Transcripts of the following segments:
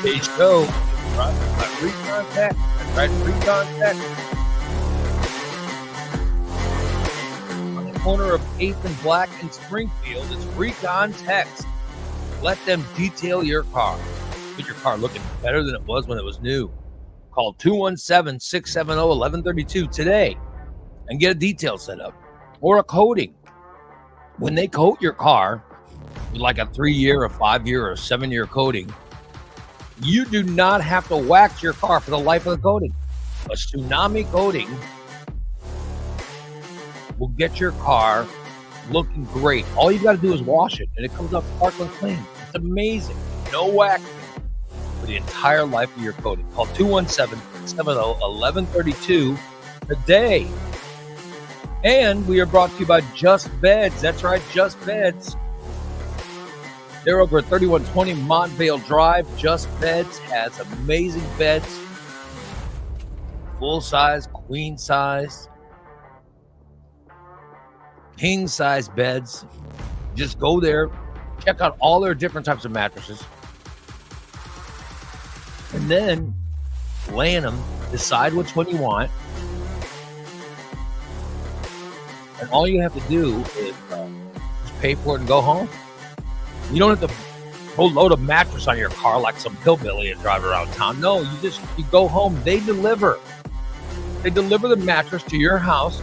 Today's show is brought to you by Recon Tech. That's right, Recon Tech. On the corner of 8th and Black in Springfield, it's Recon Tech. Let them detail your car. Get your car looking better than it was when it was new. Call 217-670-1132 today and get a detail set up or a coating. When they coat your car with like a 3-year, a 5-year, or a 7-year coating, you do not have to wax your car for the life of the coating. A tsunami coating will get your car looking great. All you got to do is wash it, and it comes up sparkling clean. It's amazing. No waxing for the entire life of your coating. Call 217-670-1132 today. And we are brought to you by Just Beds. That's right, Just Beds. They're over at 3120 Montvale Drive. Just Beds has amazing beds. Full size, queen size, king size beds. Just go there, check out all their different types of mattresses, and then lay in them, decide which one you want. And all you have to do is just pay for it and go home. You don't have to go load a mattress on your car like some hillbilly and drive around town. No, you go home. They deliver. They deliver the mattress to your house.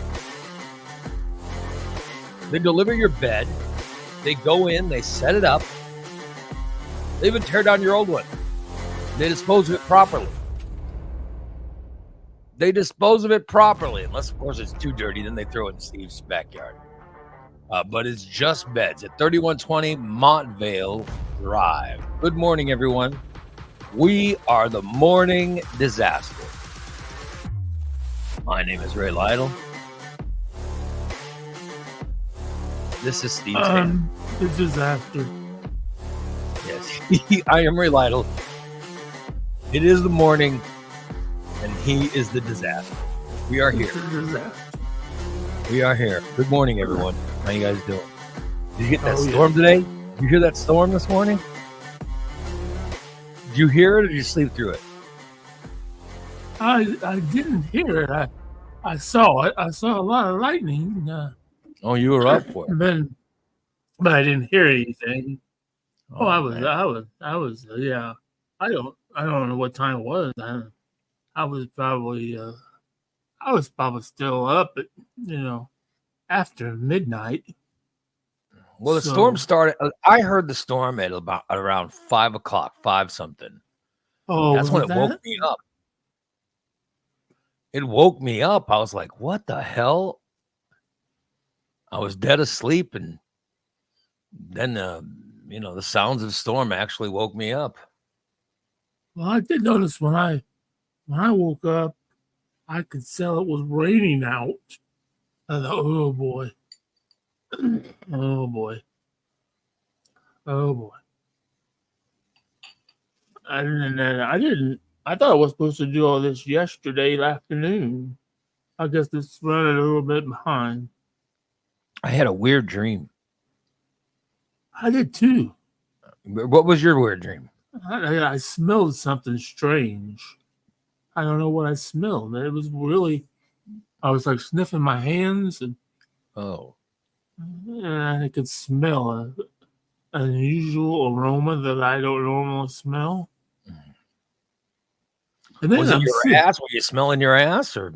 They deliver your bed. They go in, they set it up. They even tear down your old one. They dispose of it properly. Unless, of course, it's too dirty. Then they throw it in Steve's backyard. But it's Just Beds at 3120 Montvale Drive. Good morning, everyone. We are the Morning Disaster. My name is Ray Lytle. This is Steve's hand. The disaster. Yes, I am Ray Lytle. It is the morning, and he is the disaster. We are here. We are here. Good morning, everyone. How you guys doing? Did you get that storm today? Did you hear that storm this morning? Did you hear it, or did you sleep through it? I didn't hear it. I saw it. I saw a lot of lightning. You were up for it. But I didn't hear anything. I was. Yeah. I don't know what time it was. I was probably still up at, after midnight. Well, the storm started. I heard the storm at around 5 o'clock, 5 something. Oh, that's when it woke me up. It woke me up. I was like, "What the hell?" I was dead asleep, and then the sounds of the storm actually woke me up. Well, I did notice when I woke up, I could tell it was raining out. I thought, oh boy. Oh boy. I thought I was supposed to do all this yesterday afternoon. I guess it's running a little bit behind. I had a weird dream. I did too. What was your weird dream? I smelled something strange. I don't know what I smelled. It was really, I was like sniffing my hands, and I could smell an unusual aroma that I don't normally smell. And then was it your ass? Were you smelling your ass, or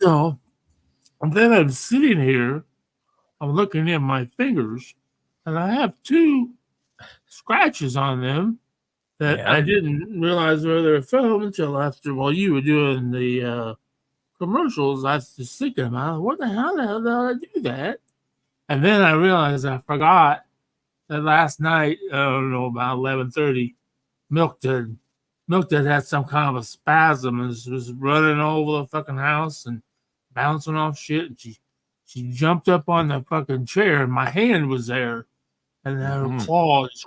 no? And then I'm sitting here, I'm looking at my fingers, and I have 2 scratches on them that I didn't realize where they were from until after while you were doing the commercials. I was just thinking about what the hell did I do that? And then I realized I forgot that last night, I don't know, about 11:30, Milk had some kind of a spasm and was running over the fucking house and bouncing off shit. And she jumped up on the fucking chair, and my hand was there, and her claws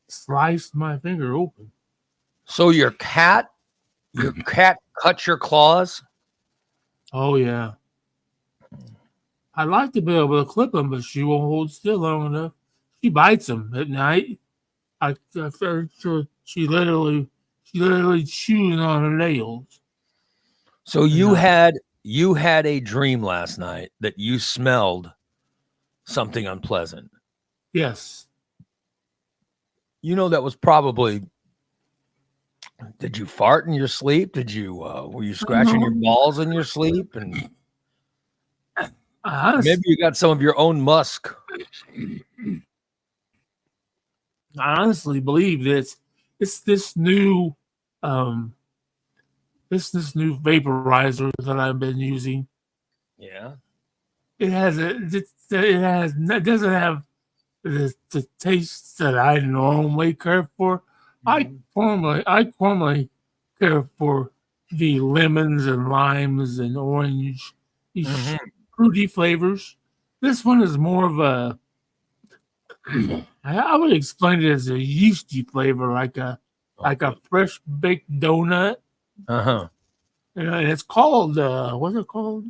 sliced my finger open. So your cat cut your claws? Oh yeah. I'd like to be able to clip them, but she won't hold still long enough. She bites them at night. I'm fairly sure she literally chewing on her nails. So you had a dream last night that you smelled something unpleasant. Yes. You know, that was probably. Did you fart in your sleep? Did you were you scratching your balls in your sleep? And maybe you got some of your own musk. I honestly believe that it's this new vaporizer that I've been using. Yeah. It doesn't have the taste that I normally care for. Mm-hmm. I normally care for the lemons and limes and orange, these fruity flavors. This one is more of a I would explain it as a yeasty flavor, like a fresh baked donut. Uh-huh. And it's called what's it called?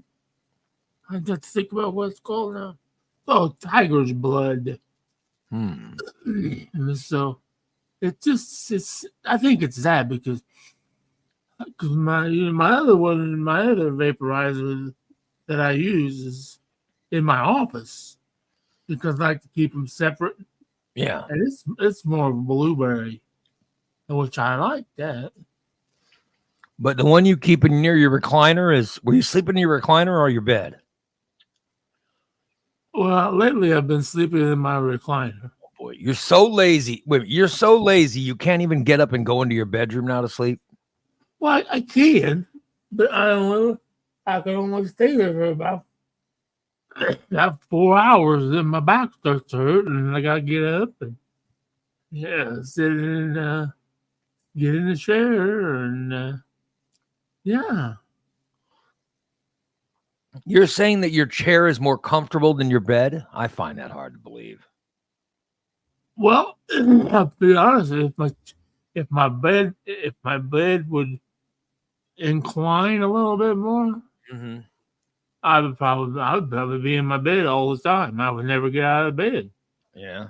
I have to think about what it's called now. Oh, tiger's blood. Hmm. And so it's I think it's that because my other vaporizer that I use is in my office because I like to keep them separate. Yeah. And it's more blueberry, which I like that. But the one you keep near your recliner were you sleeping in your recliner or your bed? Well, lately I've been sleeping in my recliner. Oh boy, you're so lazy. Wait, you're so lazy you can't even get up and go into your bedroom now to sleep? Well, I can, but I can only stay there for about 4 hours. Then my back starts to hurt, and I gotta get up and sit in, get in the chair, and yeah. You're saying that your chair is more comfortable than your bed? I find that hard to believe. Well, I'll be honest. If my bed would incline a little bit more, Mm-hmm. I would probably be in my bed all the time. I would never get out of bed. Yeah.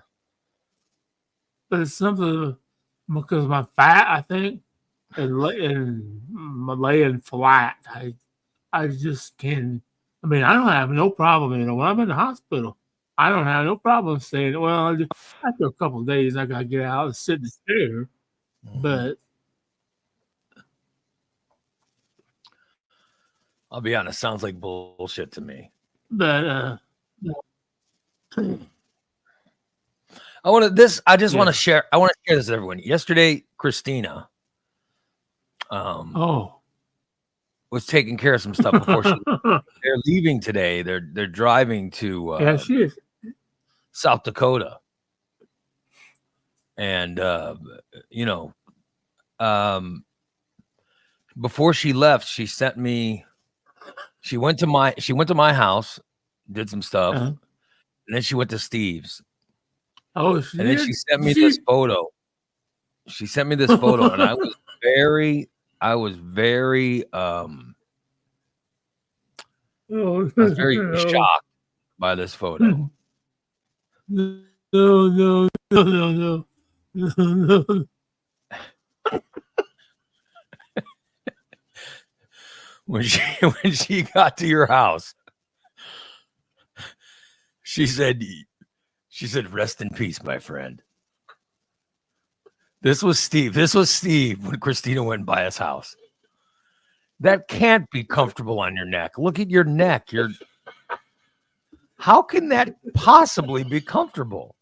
But it's something because my fat, I think, and my laying flat. I just can. I mean, I don't have no problem. When I'm in the hospital, I don't have no problem saying, well, after a couple of days, I got to get out and sit in the chair. Mm-hmm. But I'll be honest, sounds like bullshit to me. But I just want to share. I want to share this with everyone. Yesterday, Christina, was taking care of some stuff before they're leaving today. They're driving to she is. South Dakota, and before she left, she sent me. She went to my house, did some stuff, and then she went to Steve's. Oh, and then she sent me this photo. She sent me this photo, and I was very shocked by this photo. No. When she got to your house, she said, "Rest in peace, my friend." This was Steve when Christina went by his house. That can't be comfortable on your neck. Look at your neck. How can that possibly be comfortable?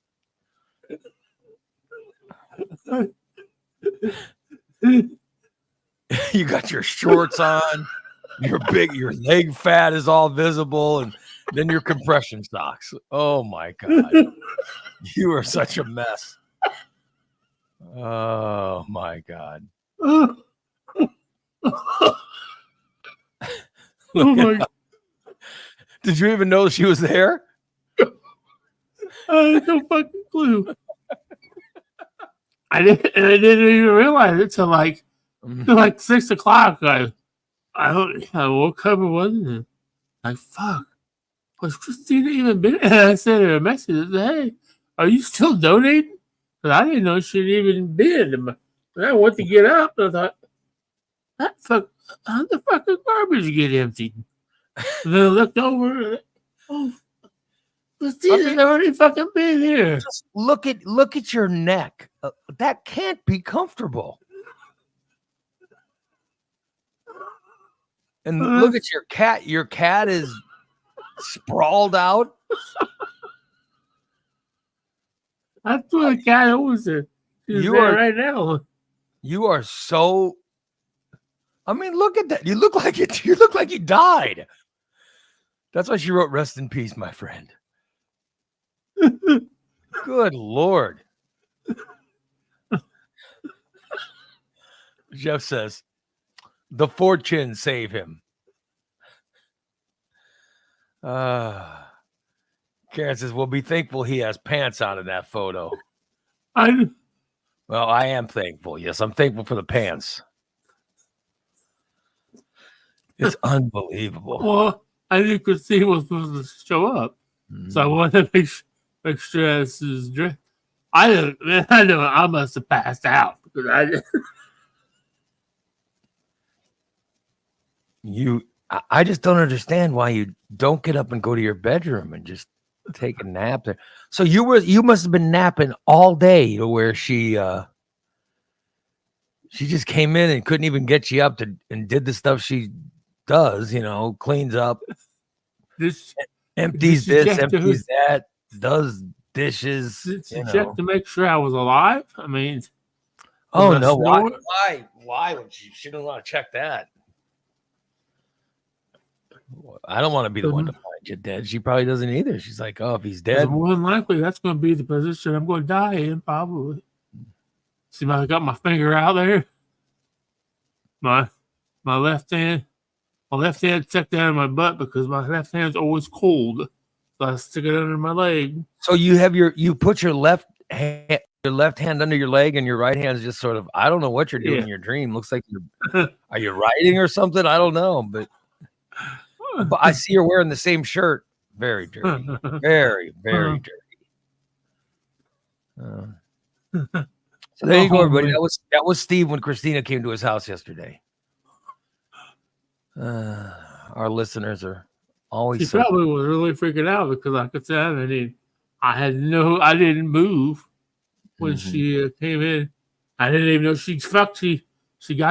You got your shorts on, your leg fat is all visible, and then your compression socks. Oh my God. You are such a mess. Oh my God. Oh my God. Did you even know she was there? I had no fucking clue. I didn't even realize it till like 6 o'clock. I woke up and wasn't like fuck. Was Christina even been? And I sent her a message. Hey, are you still donating? Because I didn't know she'd even been. And I went to get up, and I thought, how the fucking garbage get emptied? And then I looked over, and oh, Christina's already fucking been here. Just look at your neck. That can't be comfortable. And look at your cat. Your cat is sprawled out. That's where the cat always is. She's there right now. You are so. I mean, look at that. You look like it. You look like you died. That's why she wrote "Rest in peace, my friend." Good Lord. Jeff says, "The fortune save him." Karen says, "Well, be thankful he has pants on in that photo." Well, I am thankful. Yes, I'm thankful for the pants. It's unbelievable. Well, I knew Christine was supposed to show up, so I wanted to make sure this is dressed. I know I must have passed out because I did. I just don't understand why you don't get up and go to your bedroom and just take a nap there. So you must have been napping all day to where she just came in and couldn't even get you up and did the stuff she does, cleans up, empties this, empties that, does dishes. Did she check to make sure I was alive? I mean, oh no, why would she didn't want to check that? I don't want to be the one to find you dead. She probably doesn't either. She's like, oh, if he's dead, more than likely that's going to be the position I'm going to die in, probably. See, I got my finger out there. My left hand stuck down in my butt because my left hand's always cold. So I stick it under my leg. So you put your left hand under your leg and your right hand is just sort of, I don't know what you're doing in your dream. Looks like are you writing or something? I don't know, but I see you're wearing the same shirt. Very dirty. Very, very dirty. So there you go, everybody. That was Steve when Christina came to his house yesterday. Our listeners are always. She probably was really freaking out because, like I said, I didn't move when she came in. I didn't even know she got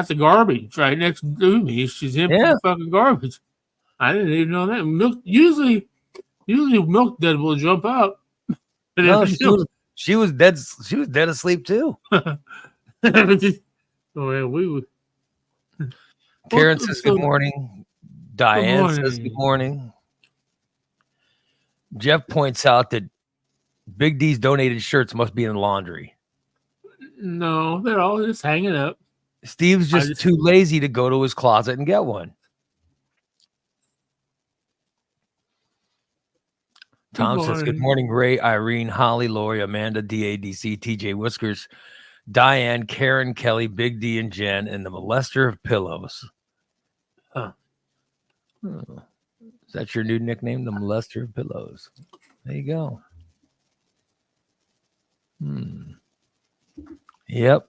the garbage right next to me. She's emptying the fucking garbage. I didn't even know that. Milk usually milk dead will jump up. No, she was dead. She was dead asleep too. Karen says good morning. Diane says good morning. Jeff points out that Big D's donated shirts must be in the laundry. No, they're all just hanging up. Steve's just too lazy to go to his closet and get one. Tom says, good morning, Ray, Irene, Holly, Lori, Amanda, DADC, TJ Whiskers, Diane, Karen, Kelly, Big D, and Jen, and the molester of pillows. Huh. Oh. Is that your new nickname, the molester of pillows? There you go. Yep.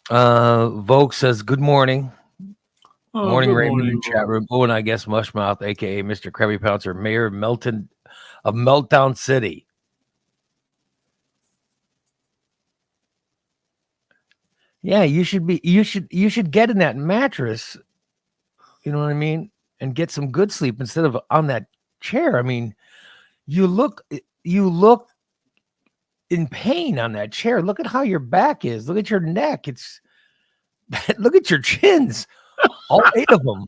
Vogue says, good morning. Morning, Raymond, in chat room. Oh, and I guess Mushmouth, a.k.a. Mr. Krabby Pouncer, Mayor of Meltdown City. Yeah, you should get in that mattress, you know what I mean, and get some good sleep instead of on that chair. I mean, you look in pain on that chair. Look at how your back is. Look at your neck. Look at your chins. All 8 of them.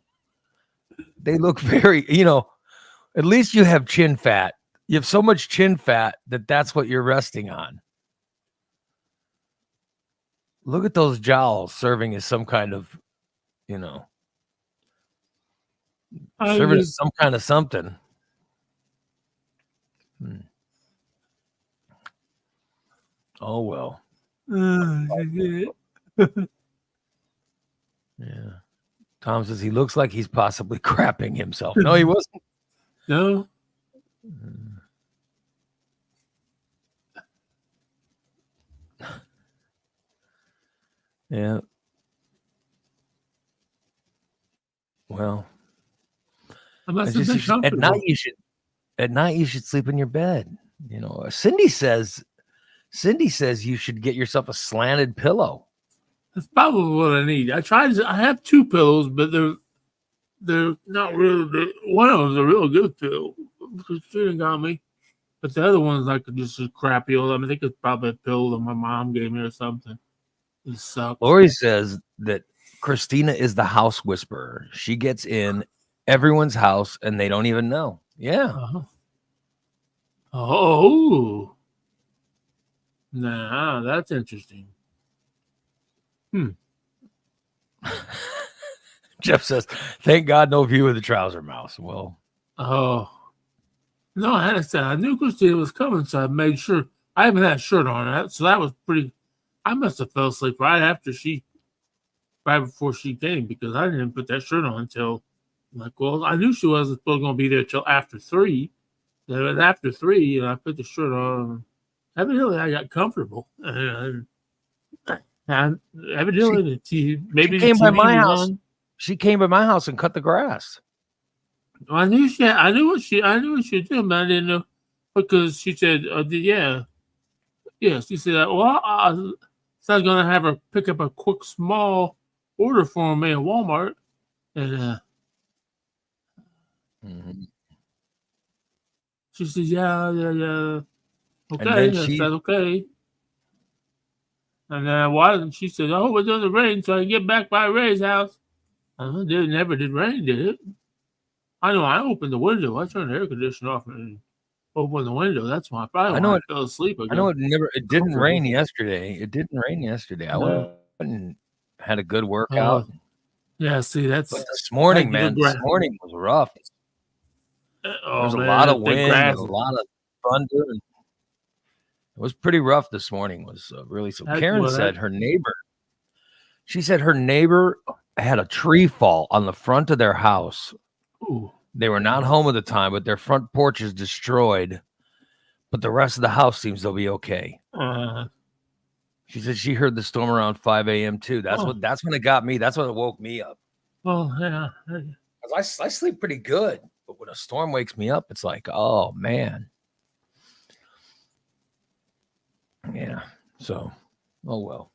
They look very, at least you have chin fat. You have so much chin fat that's what you're resting on. Look at those jowls serving as some kind of, serving as some kind of something. Oh, well. Yeah. Tom says he looks like he's possibly crapping himself. No, he wasn't. No. Yeah. Well, I must it's have just been at night comfortable. you should sleep in your bed. You know, Cindy says you should get yourself a slanted pillow. That's probably what I need. I have 2 pillows, but they're not really. One of them's a real good pillow. Christina got me, but the other one's like just a crappy old. I think it's probably a pillow that my mom gave me or something. It sucks. Lori says that Christina is the house whisperer. She gets in everyone's house and they don't even know. Yeah. Uh-huh. Oh, nah, that's interesting. Jeff says, thank God no view of the trouser mouse. Well, Oh, no, I had to say, I knew Christina was coming, so I made sure. I haven't had a shirt on, so that was pretty. I must have fell asleep right before she came because I didn't put that shirt on until, like, well, I knew she wasn't supposed to be there till after 3. It was after 3, and I put the shirt on. Evidently, I got comfortable. And she, evidently, maybe the came by TV my was house. on. She came by my house and cut the grass. I knew I knew what she was doing, but I didn't know because she said, "Yeah, yeah." She said, "Well, so I was gonna have her pick up a quick small order for me at Walmart," and Mhm. she said, "Yeah, yeah, yeah, And then okay." I said, "Okay," and then why? And she said, "Oh, it doesn't rain, so I can get back by Ray's house." It never did rain, did it? I know. I opened the window. I turned the air conditioner off and opened the window. That's why I I know fell asleep. I I know got it didn't rain comfortable. yesterday. It didn't rain yesterday. I No. went and had a good workout. Oh, yeah. See, But that's this had morning, to get man, this grass. morning was rough. There Oh was a lot of man, that wind and grass. a lot of thunder. And it was pretty rough this morning. It was really so. Karen said she said her neighbor had a tree fall on the front of their house. Ooh, They were not home at the time, but their front porch is destroyed. But the rest of the house seems to be okay. uh, She said she heard the storm around 5 a.m. too. That's oh, when it got me. That's when it woke me up. oh, yeah. 'Cause I sleep pretty good, but when a storm wakes me up, it's like, oh man. Yeah. So, oh well.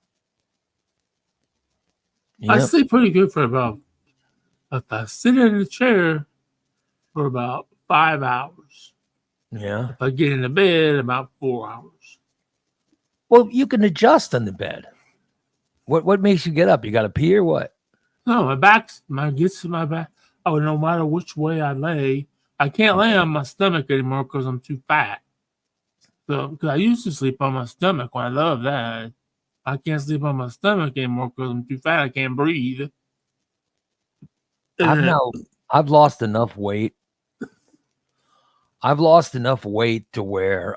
I Yep. sleep pretty good for about. If I sit in the chair for about 5 hours. Yeah. If I get in the bed, about 4 hours. Well, you can adjust on the bed. What makes you get up? You got to pee or what? No, gets to my back. Oh, no matter which way I lay, I can't lay on my stomach anymore because I'm too fat. So, because I used to sleep on my stomach, I love that. I can't sleep on my stomach anymore because I'm too fat. I can't breathe. I've lost enough weight. I've lost enough weight to where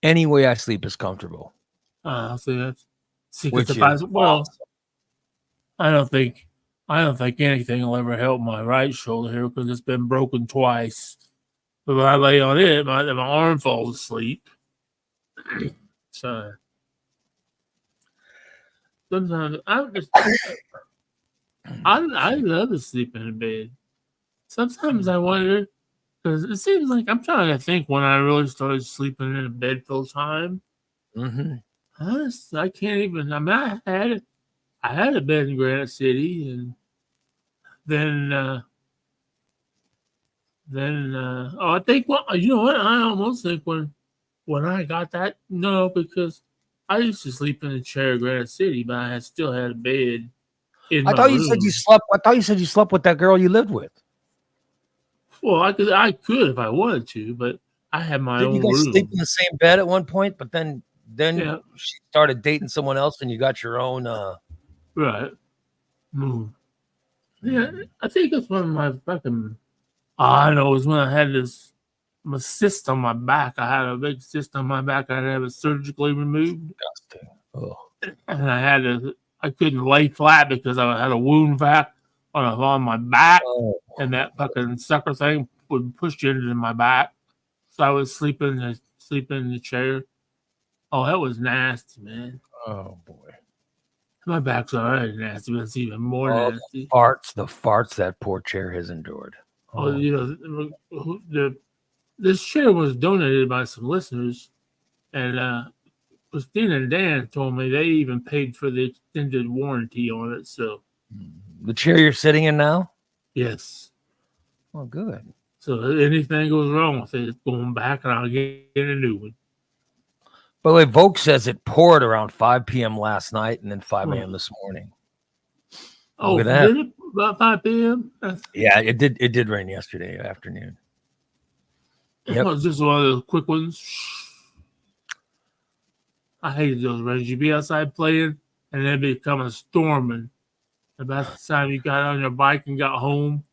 any way I sleep is comfortable. Because Which is awesome. I don't think anything will ever help my right shoulder here because it's been broken twice. But when I lay on it, my arm falls asleep. So sometimes I love to sleep in bed. Sometimes I wonder because it seems like I'm trying to think when I really started sleeping in a bed full time. Mm-hmm. I can't even. I mean, I had a bed in Granite City, and then I think you know what I almost think when I got that no because I used to sleep in a chair in Granite City, but I still had a bed in I my thought you said you room. slept. I thought you said you slept with that girl you lived with. Well, I could if I wanted to, but I had my Didn't you own guys sleep room. in the same bed at one point? But then Yeah, she started dating someone else, and you got your own. right. Mm. Yeah, I think it's when my fucking. I know it was when I had my cyst on my back. I had a big cyst on my back. I had to have it surgically removed, Disgusting. Oh. and I couldn't lay flat because I had a wound vac on my back, Oh. and that fucking sucker thing would push you into my back. So I was sleeping in the chair. Oh, that was nasty, man. Oh boy. My back's already nasty, but it's even more nasty. The farts that poor chair has endured. Oh, this chair was donated by some listeners, and Christina and Dan told me they even paid for the extended warranty on it. So the chair you're sitting in now? Yes. Oh, good. So if anything goes wrong with it, it's going back, and I'll get a new one. By the way, Vogue says it poured around 5 p.m. last night and then 5 a.m. this morning. Look at that. Did it about 5 p.m.? Yeah, it did. It did rain yesterday afternoon. Yep. It was just one of those quick ones. I hated those rains. You'd be outside playing, and then become a storm. And about the time you got on your bike and got home,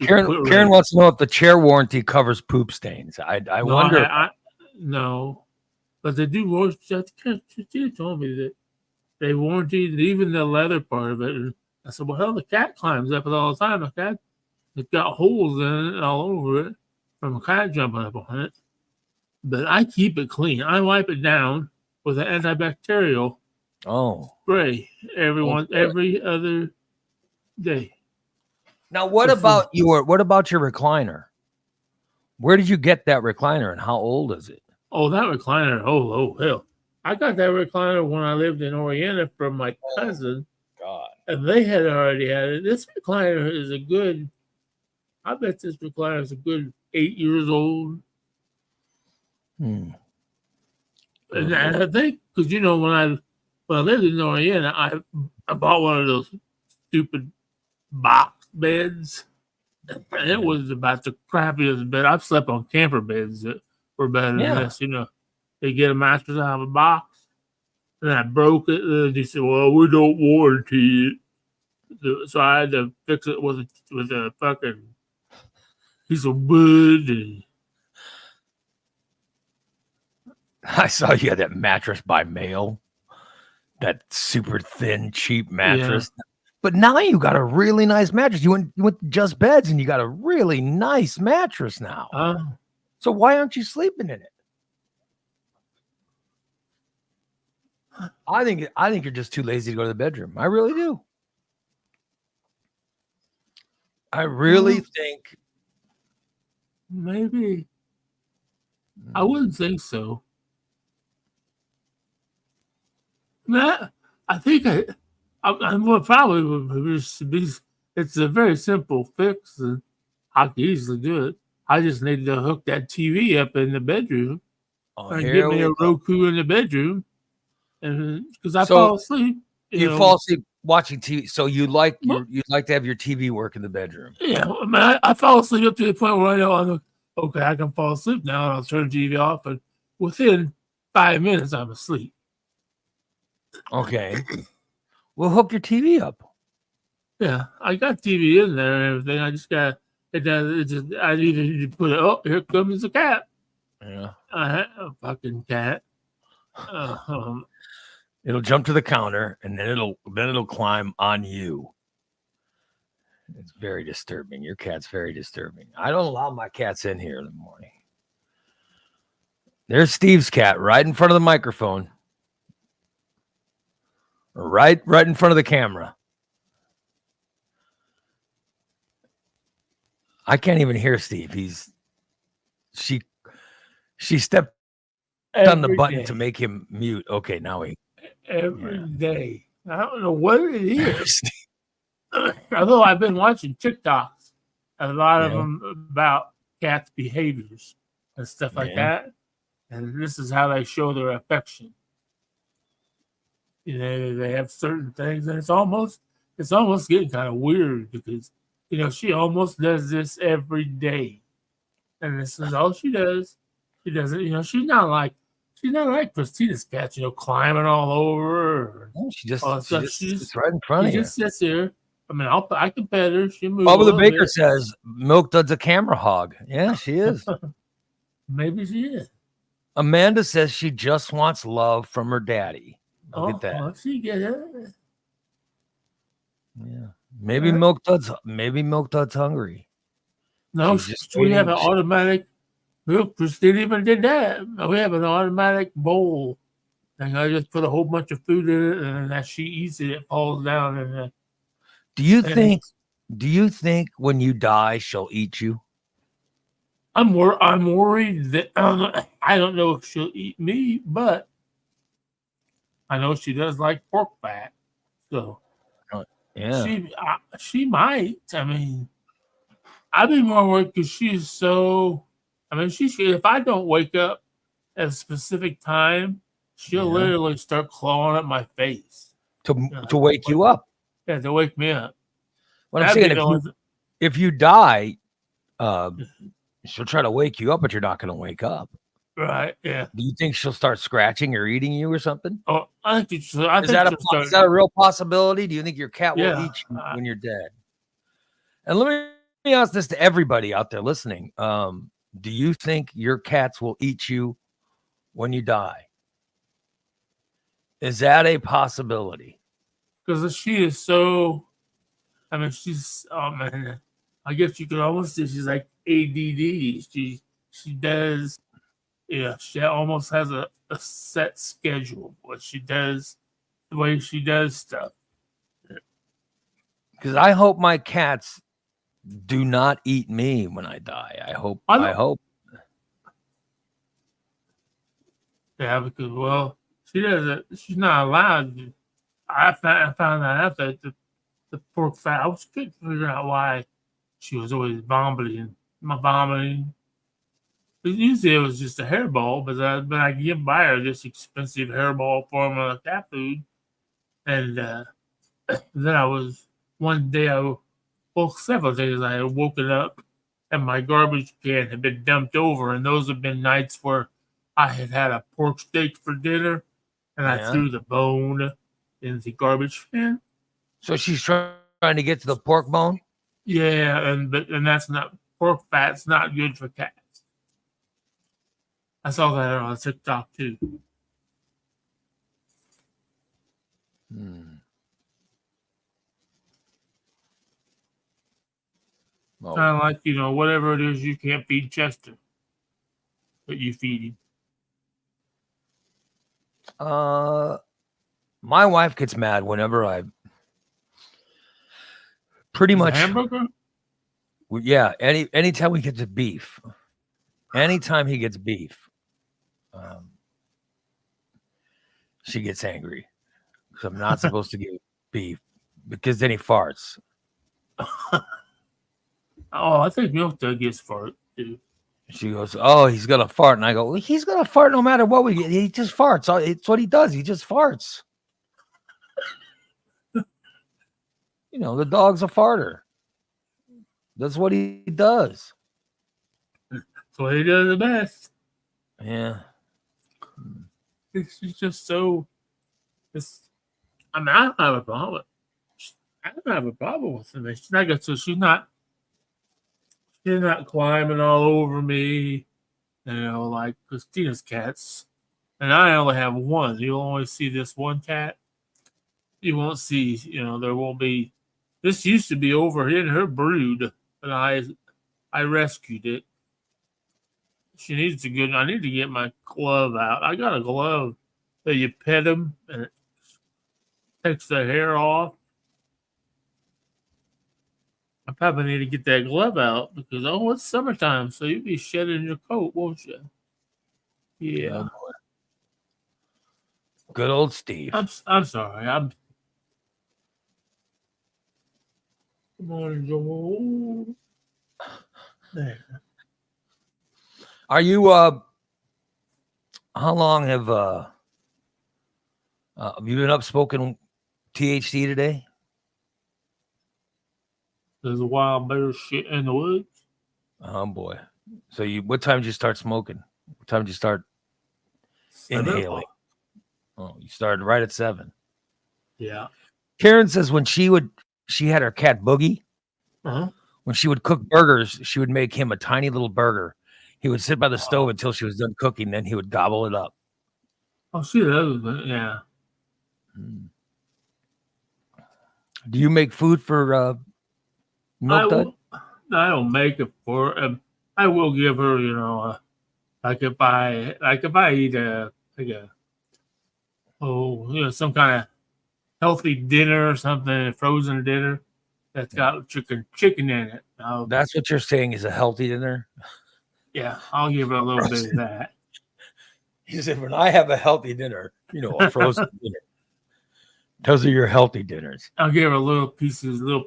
Karen wants to know if the chair warranty covers poop stains. I wonder. No, but they do warranty. She told me that they warranted even the leather part of it. And I said, well, hell, the cat climbs up it all the time. The cat, it's got holes in it all over it from a cat jumping up on it. But I keep it clean. I wipe it down with an antibacterial spray every other day. Now, what about your recliner? Where did you get that recliner, and how old is it? Oh, that recliner! Oh, hell! I got that recliner when I lived in Orienta from my cousin. God, and they had already had it. This recliner is a good. I bet this recliner is a good 8 years old. And I think because when I lived in Orienta, I bought one of those stupid box beds. And it was about the crappiest bed. I've slept on camper beds that were better than this. They get a mattress out of a box, and I broke it. And they said, "Well, we don't warranty it." So I had to fix it with a fucking piece of wood. And I saw you had that mattress by mail, that super thin, cheap mattress. Yeah. But now you got a really nice mattress. You went Just Beds, and you got a really nice mattress now. So why aren't you sleeping in it? I think you're just too lazy to go to the bedroom. I really do. I really think maybe. I wouldn't think so. I think I would probably be. It's a very simple fix, and I can easily do it. I just need to hook that TV up in the bedroom and get me a Roku in the bedroom, and because I fall asleep. You fall asleep watching TV, so you'd like to have your TV work in the bedroom. Yeah, I fall asleep up to the point where I know okay, I can fall asleep now, and I'll turn the TV off, and within 5 minutes, I'm asleep. Okay. Well, hook your TV up. Yeah, I got TV in there and everything. I just got it. I need to put it. Oh, here comes the cat. Yeah, a fucking cat. It'll jump to the counter and then it'll climb on you. It's very disturbing. Your cat's very disturbing. I don't allow my cats in here in the morning. There's Steve's cat right in front of the microphone. Right in front of the camera. I can't even hear Steve. She stepped on the button to make him mute. Okay, now every day. I don't know what it is. Although I've been watching TikToks, a lot of them about cats' behaviors and stuff like that. And this is how they show their affection. They have certain things, and it's almost getting kind of weird because she almost does this every day, and this is all she does. She doesn't, she's not like Christina's cat, climbing all over. She just sits right in front of you. She just sits here. I mean, I can pet her. She moves. Bubba the Baker says Milk Dud's a camera hog. Yeah, she is. Maybe she is. Amanda says she just wants love from her daddy. Look at that. She get it. Yeah. Maybe Milk Dud's hungry. No, we have an automatic. Look, Christine even did that. We have an automatic bowl And I just put a whole bunch of food in it, and as she eats it, it falls down. Do you And think when you die she'll eat you? I'm worried that I don't know if she'll eat me, but I know she does like pork fat, so Oh, yeah. she might. I mean, I'd be more worried because she's so. I mean, if I don't wake up at a specific time, she'll Yeah. literally start clawing at my face. To wake you up. Yeah, to wake me up. What I'm That'd be saying, the only if you die, she'll try to wake you up, but you're not going to wake up. right. Yeah. Do you think she'll start scratching or eating you or something? Oh, I think she'll Is that a real possibility? Do you think your cat will Yeah. eat you when you're dead? And let me ask this to everybody out there listening. Do you think your cats will eat you when you die? Is that a possibility? Because she is so. I mean, she's. Oh man, I guess you could almost say she's like ADD. She does. Yeah, she almost has a set schedule. What she does, the way she does stuff. Because I hope my cats do not eat me when I die. I hope. Yeah, because well, she doesn't. She's not allowed. I found that out that the pork fat. I was couldn't figure out why she was always vomiting. Usually it was just a hairball, but I give buy her this expensive hairball form of cat food, and then I was one day well several days I had woken up and my garbage can had been dumped over, and those have been nights where I had had a pork steak for dinner, and I threw the bone in the garbage can. So she's trying to get to the pork bone. Yeah, and that's not pork fat's not good for cats. I saw that on TikTok too. Oh. Kind of like whatever it is you can't feed Chester, but you feed him. My wife gets mad whenever I pretty much hamburger. Yeah, anytime we get to beef, anytime he gets beef, she gets angry because I'm not supposed to give beef because then he farts. Oh, I think Milk Dog gets fart too. She goes, "Oh, he's gonna fart," and I go, well, "He's gonna fart no matter what we get. He just farts. It's what he does. He just farts." The dog's a farter. That's what he does. That's what he does the best. Yeah. It's just so. I mean, I don't have a problem. I don't have a problem with him. She's not. She's not climbing all over me, like Christina's cats. And I only have one. You'll only see this one cat. You won't see. There won't be. This used to be over in her brood, but I rescued it. She needs to get. I need to get my glove out. I got a glove that you pet them and it takes the hair off. I probably need to get that glove out because it's summertime, so you'll be shedding your coat, won't you? Yeah. Oh, good old Steve. I'm sorry. Good morning, Joel. There. Are you how long have you been up smoking THC today? There's a wild bear shit in the woods. Oh boy. So what time did you start smoking? What time did you start inhaling? Oh, you started right at 7. Yeah. Karen says when she had her cat Boogie. When she would cook burgers, she would make him a tiny little burger. He would sit by the stove until she was done cooking, then he would gobble it up. Oh, she does, yeah. Do you make food for Milk Dud? I don't make it for her. I will give her, like if I eat Oh, some kind of healthy dinner or something, a frozen dinner that's got chicken in it. That's what you're saying is a healthy dinner? Yeah, I'll give it a little bit of that. He said, when I have a healthy dinner, a frozen dinner, those are your healthy dinners. I'll give her little pieces of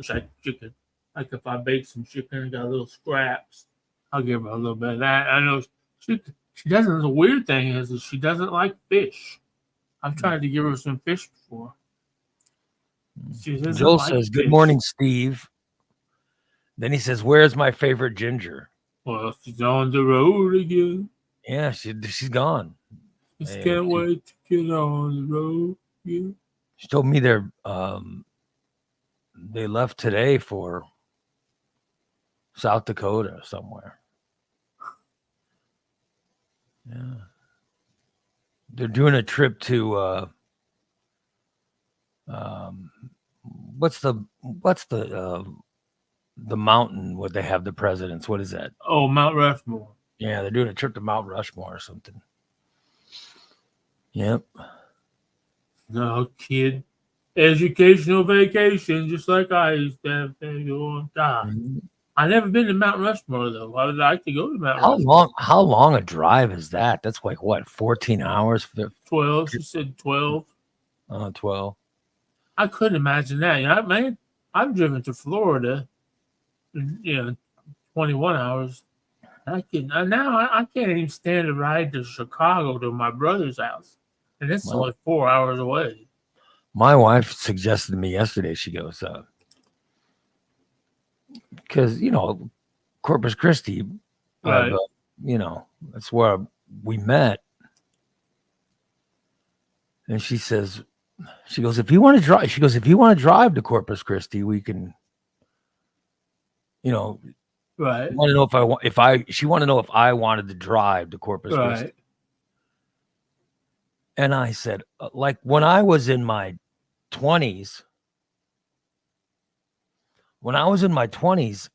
like chicken. Like if I bake some chicken and got little scraps, I'll give her a little bit of that. I know she doesn't. The weird thing is she doesn't like fish. I've tried to give her some fish before. She doesn't Joel like says, fish. "Good morning, Steve." Then he says, "Where's my favorite ginger?" Well, she's on the road again. Yeah, she's gone. Just can't wait to get on the road again. She told me they left today for South Dakota somewhere. Yeah, they're doing a trip to what's the mountain where they have the presidents? What is that? Oh, Mount Rushmore. Yeah, they're doing a trip to Mount Rushmore or something. Yep. No, kid. Educational vacation, just like I used to have to go on. God. I've never been to Mount Rushmore, though. I would like to go to Mount Rushmore. How long a drive is that? That's like, what, 14 hours? 12. She said 12. 12. I couldn't imagine that. Man, I've driven to Florida, 21 hours. I can't even stand to ride to Chicago to my brother's house. And it's only 4 hours away. My wife suggested to me yesterday, she goes, because, Corpus Christi, right. That's where we met. And she goes, if you want to drive to Corpus Christi, we can, right. Want to know she wanted to know if I wanted to drive to Corpus Christi. And I said, like when I was in my 20s,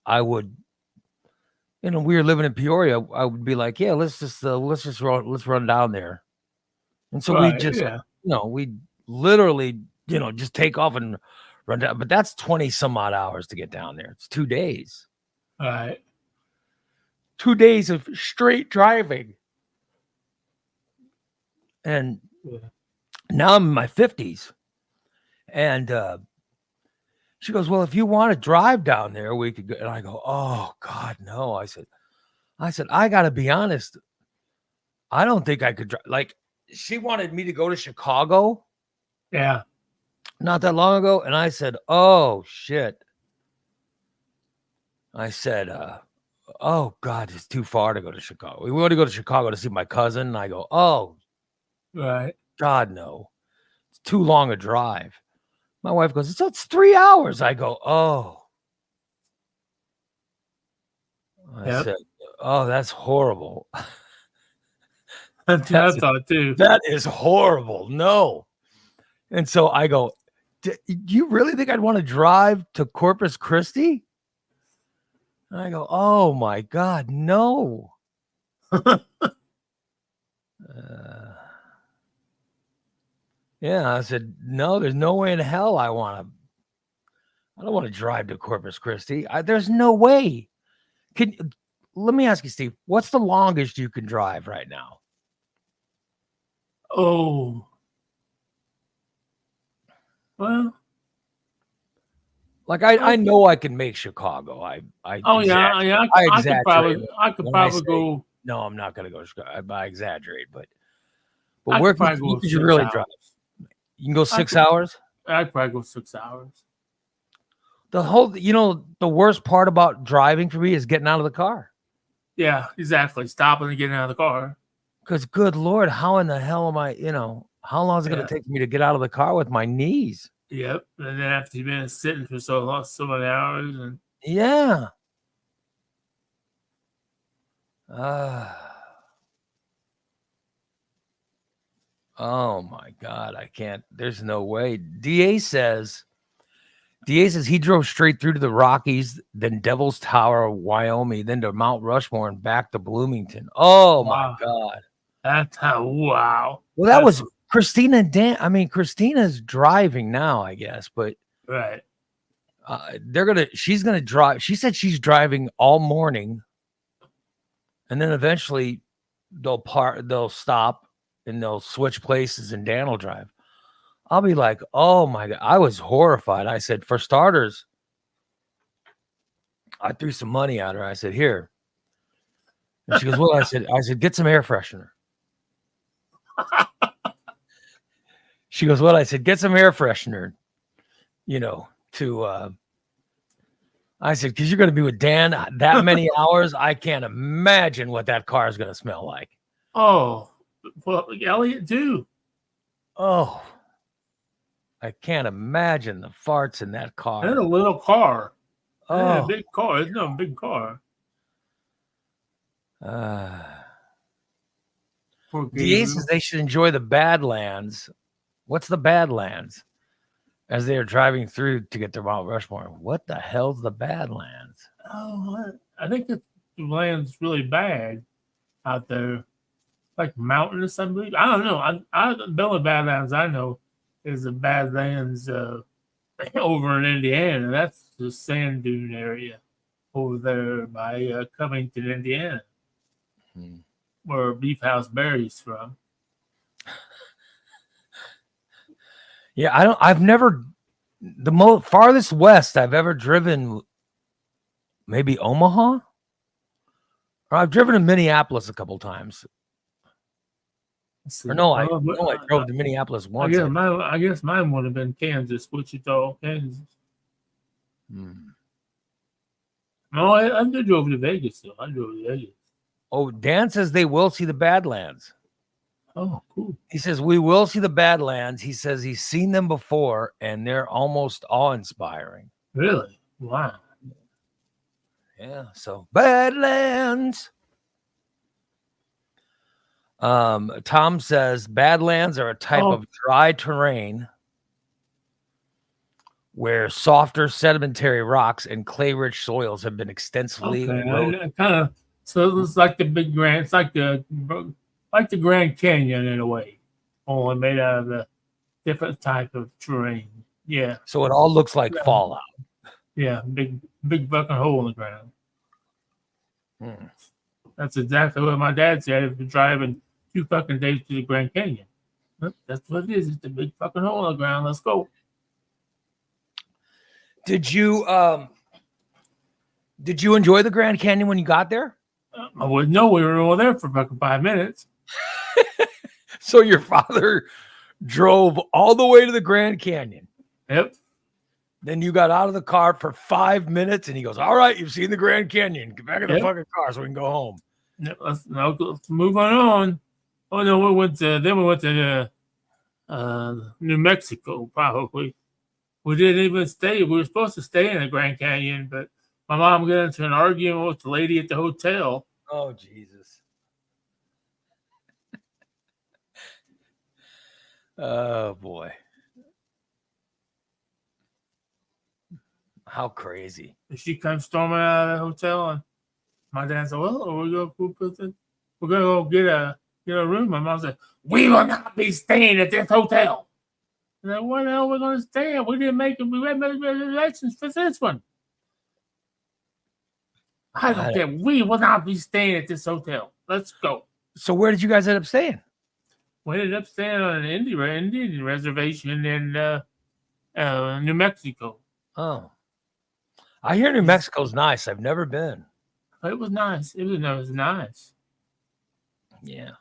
I would, we were living in Peoria. I would be like, yeah, let's run down there. And so we just, we literally, just take off and run down. But that's 20 some odd hours to get down there. It's 2 days. All right. 2 days of straight driving. And now I'm in my 50s. And she goes, well, if you want to drive down there, we could go. And I go, oh, God, no. I said, I got to be honest. I don't think I could drive. Like, she wanted me to go to Chicago. Yeah. Not that long ago. And I said, oh, shit. I said, oh, God, it's too far to go to Chicago. We want to go to Chicago to see my cousin. And I go, oh, right. God, no. It's too long a drive. My wife goes, it's 3 hours. I go, oh. I said, oh, that's horrible. That's what I thought too. That is horrible. No. And so I go, do you really think I'd want to drive to Corpus Christi? And I go, oh my God, no. Yeah, I said, no, there's no way in hell I don't want to drive to Corpus Christi. There's no way. Let me ask you, Steve, what's the longest you can drive right now? Oh. Well. Like I know I can make Chicago. I could probably go. No, I'm not gonna go to Chicago. I exaggerate, but where could you really drive? You can go 6 hours? I'd probably go 6 hours. The worst part about driving for me is getting out of the car. Yeah, exactly. Stopping and getting out of the car. Because good Lord, how in the hell am I, how long is it going to take me to get out of the car with my knees? Yep. And then after you've been sitting for so many hours. And yeah. Oh my God, I can't. There's no way. DA says he drove straight through to the Rockies, then Devil's Tower, Wyoming, then to Mount Rushmore and back to Bloomington. Oh my God. That's how, wow. Well, that was Christina and Dan. I mean, Christina's driving now, I guess, but Right. She's gonna drive. She said she's driving all morning, and then eventually they'll stop and they'll switch places, and Dan will drive. I'll be like, oh my God. I was horrified. I said, for starters, I threw some money at her. I said, here. And she goes, well, I said, get some air freshener. She goes, well, I said, get some air freshener, I said, because you're going to be with Dan that many hours. I can't imagine what that car is going to smell like. Oh, well, Elliot too. Oh, I can't imagine the farts in that car. And a little car. Oh, a big car. It's not a big car. The Aces, they should enjoy the Badlands. What's the Badlands? As they are driving through to get to Mount Rushmore. What the hell's the Badlands? Oh, I think the land's really bad out there. Like mountainous, I believe. I don't know. The only Badlands I know is the Badlands over in Indiana. That's the sand dune area over there by Covington, Indiana, where Beef House Barry's from. Yeah, I've never, the farthest west I've ever driven, maybe Omaha? Or I've driven to Minneapolis a couple times. Or no, I drove to Minneapolis once. I guess mine would have been Kansas, Wichita, Kansas. No, I drove to Vegas, though. I drove to Vegas. Oh, Dan says they will see the Badlands. Oh, cool. He says, we will see the Badlands. He says he's seen them before, and they're almost awe-inspiring. Really? Wow. Yeah, so Badlands. Tom says Badlands are a type of dry terrain where softer sedimentary rocks and clay-rich soils have been extensively eroded. So it's like the Big Grand. It's like the Grand Canyon in a way, only made out of a different type of terrain. Yeah. So it all looks like fallout. Yeah, big fucking hole in the ground. That's exactly what my dad said. If you're driving 2 fucking days to the Grand Canyon, that's what it is. It's a big fucking hole in the ground. Let's go. Did you enjoy the Grand Canyon when you got there? I wouldn't know. We were over there for fucking 5 minutes. So your father drove all the way to the Grand Canyon. Yep. Then you got out of the car for 5 minutes, and he goes, "All right, you've seen the Grand Canyon. Get back in the fucking car so we can go home." Yep. Let's move on. Oh no, we went to New Mexico. Probably we didn't even stay. We were supposed to stay in the Grand Canyon, but my mom got into an argument with the lady at the hotel. Oh Jesus! Oh boy. How crazy. She comes storming out of the hotel, and my dad said, well, we're going to go get a room. My mom said, we will not be staying at this hotel. And then, where the hell are we going to stay at? We didn't make reservations for this one. I don't care. We will not be staying at this hotel. Let's go. So where did you guys end up staying? We ended up staying on an Indian reservation in New Mexico. Oh. I hear New Mexico's nice. I've never been. It was nice. It was nice. Yeah.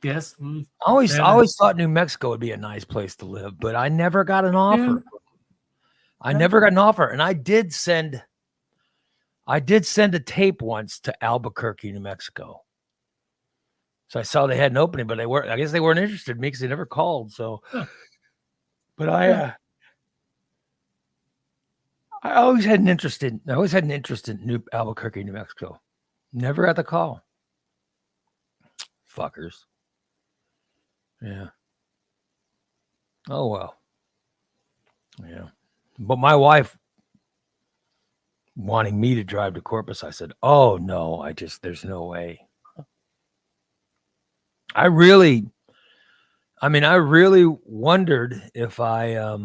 Yes. I always thought New Mexico would be a nice place to live, but I never got an offer. Yeah. I never got an offer. And I did send a tape once to Albuquerque, New Mexico. So I saw they had an opening, but I guess they weren't interested in me because they never called. So, but I always had an interest in New Albuquerque, New Mexico. Never got the call. Fuckers. Yeah. Oh well. Yeah. But my wife wanting me to drive to Corpus, I said, "Oh no, there's no way." I mean, I really wondered if I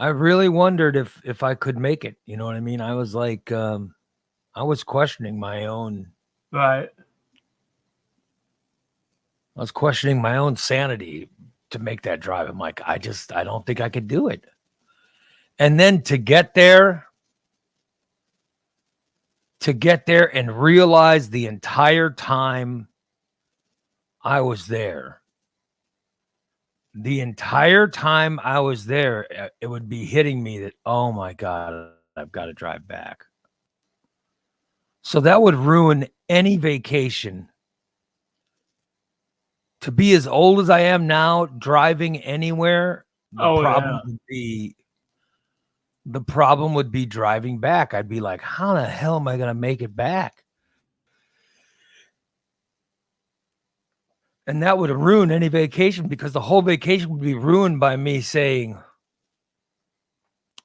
really wondered if I could make it. You know what I mean? I was like, I was questioning my own. Right. I was questioning my own sanity to make that drive. I'm like, I don't think I could do it. And then to get there and realize the entire time I was there, it would be hitting me that, oh my God, I've got to drive back. So that would ruin any vacation. To be as old as I am now, driving anywhere, the problem would be driving back. I'd be like, how the hell am I going to make it back? And that would ruin any vacation, because the whole vacation would be ruined by me saying,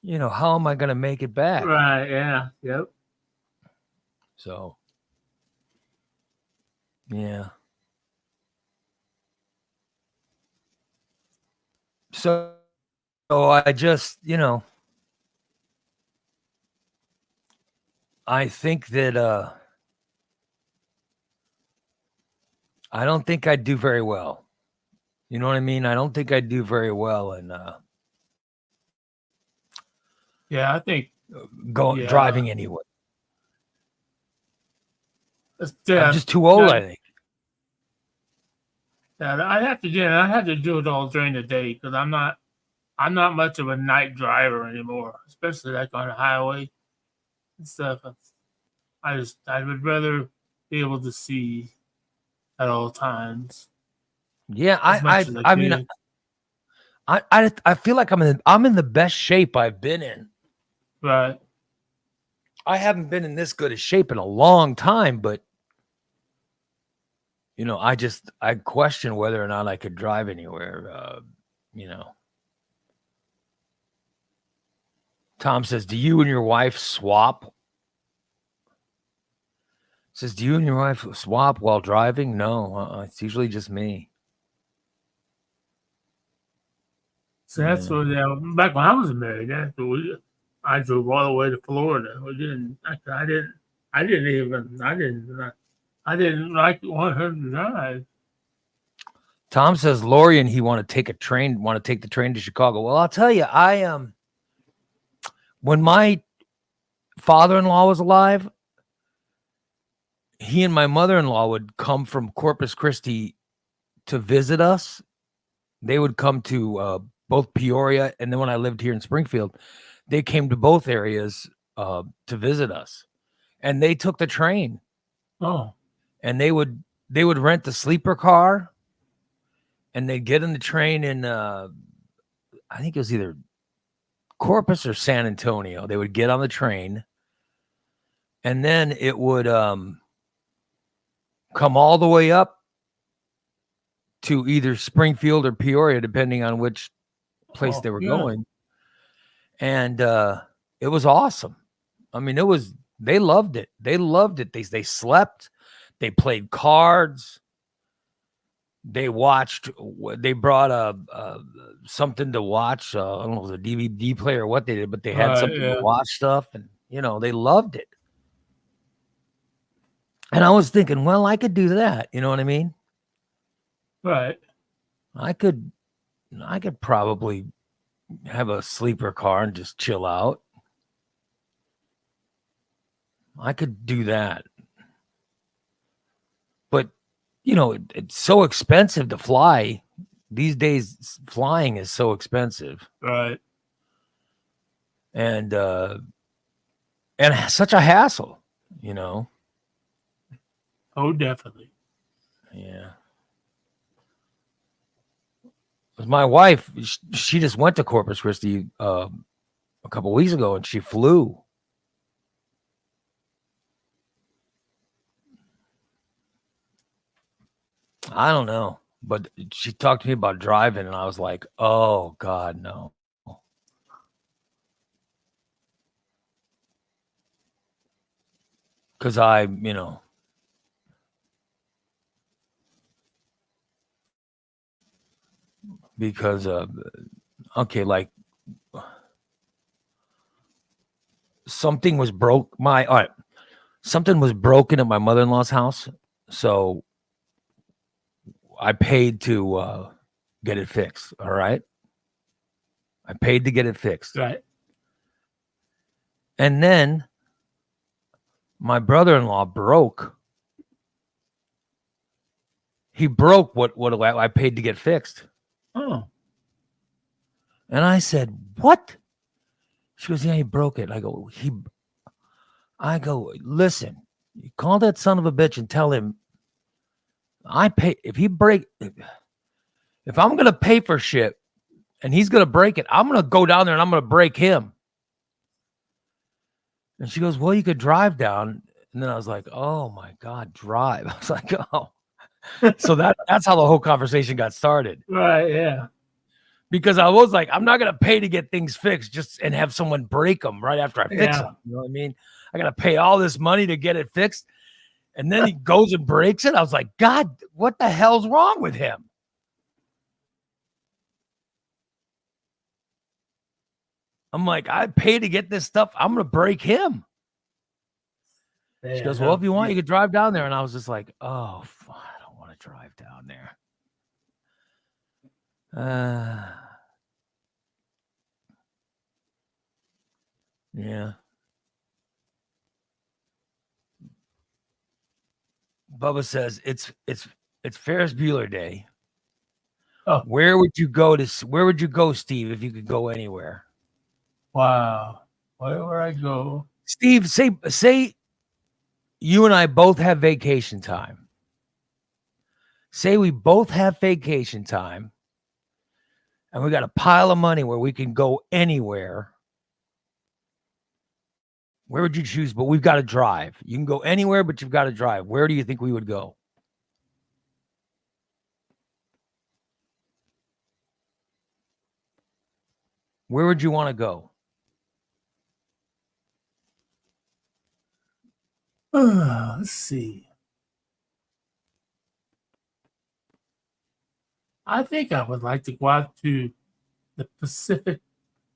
how am I going to make it back? Right. Yeah. Yep. So, yeah. So I just, I think that I don't think I'd do very well. You know what I mean? I don't think I'd do very well in Yeah, I think driving anywhere. Yeah, I'm just too old, I think. Yeah, I have to do it all during the day, because I'm not much of a night driver anymore, especially like on the highway and stuff. I would rather be able to see at all times. Yeah, I mean, I feel like I'm in the best shape I've been in. Right. I haven't been in this good a shape in a long time, but I question whether or not I could drive anywhere. Tom says, do you and your wife swap? Says, do you and your wife swap while driving? No, it's usually just me. So that's what, back when I was married, I drove all the way to Florida. I didn't want her to drive. Tom says, Lori and he want to take the train to Chicago. Well, I'll tell you, when my father-in-law was alive, he and my mother-in-law would come from Corpus Christi to visit us. They would come to both Peoria, and then when I lived here in Springfield, they came to both areas to visit us, and they took the train. Oh. And they would rent the sleeper car, and they'd get in the train in I think it was either Corpus or San Antonio. They would get on the train, and then it would come all the way up to either Springfield or Peoria, depending on which place they were going. And it was awesome. I mean, they loved it. They loved it. They slept, they played cards, they watched, they brought something to watch. I don't know if it was a DVD player or what they did, but they had something to watch stuff, and they loved it. And I was thinking, well, I could do that. You know what I mean? Right. I could probably have a sleeper car and just chill out. I could do that. But, it's so expensive to fly. These days, flying is so expensive. Right. And such a hassle, Oh, definitely. Yeah. My wife, she just went to Corpus Christi a couple weeks ago, and she flew. I don't know, but she talked to me about driving, and I was like, oh God, no. Because because okay, like something was broke. Something was broken at my mother-in-law's house, so I paid to get it fixed. All right, I paid to get it fixed. Right. And then my brother-in-law broke. He broke what I paid to get fixed. Oh. And I said, "What?" She goes, "Yeah, he broke it." I go, "Listen, you call that son of a bitch and tell him I pay if I'm gonna pay for shit and he's gonna break it, I'm gonna go down there and I'm gonna break him." And she goes, "Well, you could drive down." And then I was like, "Oh my God, drive." I was like, "Oh." So that's how the whole conversation got started. Right, yeah. Because I was like, I'm not gonna pay to get things fixed just and have someone break them right after I fix them. You know what I mean? I gotta pay all this money to get it fixed. And then he goes and breaks it. I was like, God, what the hell's wrong with him? I'm like, I pay to get this stuff. I'm going to break him. She goes, "Well, if you want, you could drive down there." And I was just like, oh, I don't want to drive down there. Yeah. Bubba says it's Ferris Bueller Day. Oh. Where would you go, Steve, if you could go anywhere? Wow. Where would I go? Steve, say you and I both have vacation time. Say we both have vacation time and we got a pile of money where we can go anywhere. Where would you choose? But we've got to drive. You can go anywhere, but you've got to drive. Where do you think we would go? Where would you want to go? Let's see. I think I would like to go out to the Pacific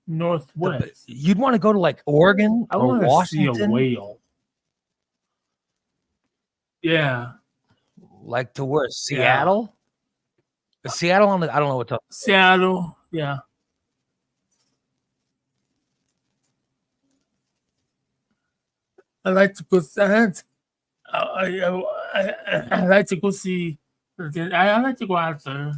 Northwest. You'd want to go to like Oregon or Washington? See a whale. Yeah. Like to where? Seattle? Yeah. Seattle on the, I don't know what to. Seattle, yeah. I like to go. I like to go see. I like to go out there.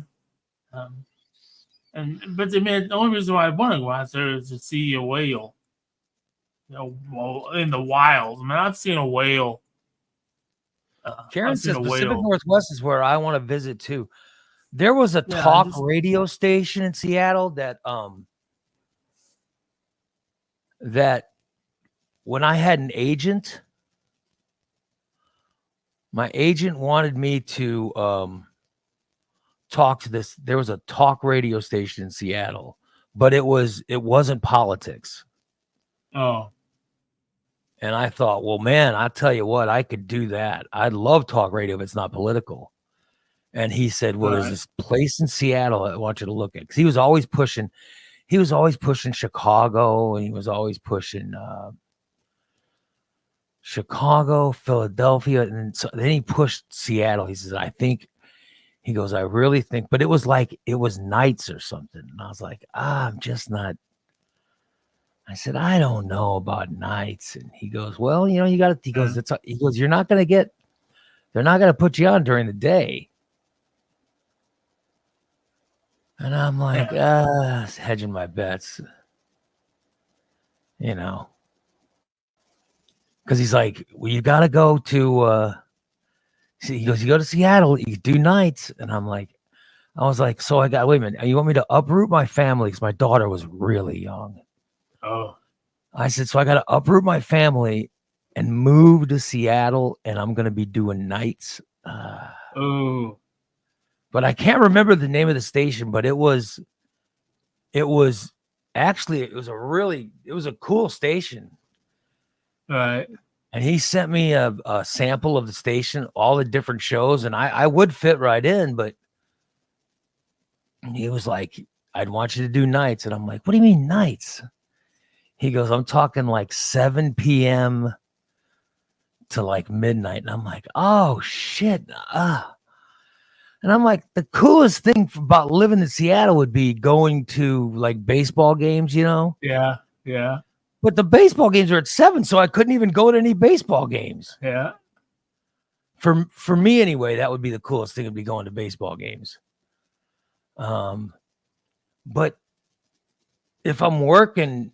But the only reason why I want to go out there is to see a whale. You know, in the wild. I mean, I've seen a whale. Karen says Pacific Northwest is where I want to visit too. There was a talk radio station in Seattle that when I had an agent, my agent wanted me to talk to this. There was a talk radio station in Seattle, but it wasn't politics. Oh. And I thought, well, man, I'll tell you what, I could do that. I'd love talk radio if it's not political. And he said, well, there's this place in Seattle I want you to look at. Because he was always pushing Chicago, and he was always pushing Chicago, Philadelphia. And then he pushed Seattle. He says, I really think, but it was nights or something. And I was like, I'm just not. I said, I don't know about nights. And he goes, well, you know, you got to, he goes, you're not going to get, they're not going to put you on during the day. And I'm like, hedging my bets, you know, because he's like, well, you got to go to, he goes, you go to Seattle, you do nights. And I was like, so wait a minute, you want me to uproot my family? Because my daughter was really young. Oh. I said, so I got to uproot my family and move to Seattle, and I'm going to be doing nights. Oh. But I can't remember the name of the station, but it was a cool station. Right. And he sent me a sample of the station, all the different shows, and I would fit right in, but And he was like, I'd want you to do nights. And I'm like, what do you mean nights? He goes, I'm talking like 7 p.m. to like midnight. And I'm like, oh, shit. And I'm like, the coolest thing about living in Seattle would be going to like baseball games, you know? Yeah. Yeah. But the baseball games are at 7, so I couldn't even go to any baseball games. Yeah. For me anyway, that would be the coolest thing, would be going to baseball games. But if I'm working,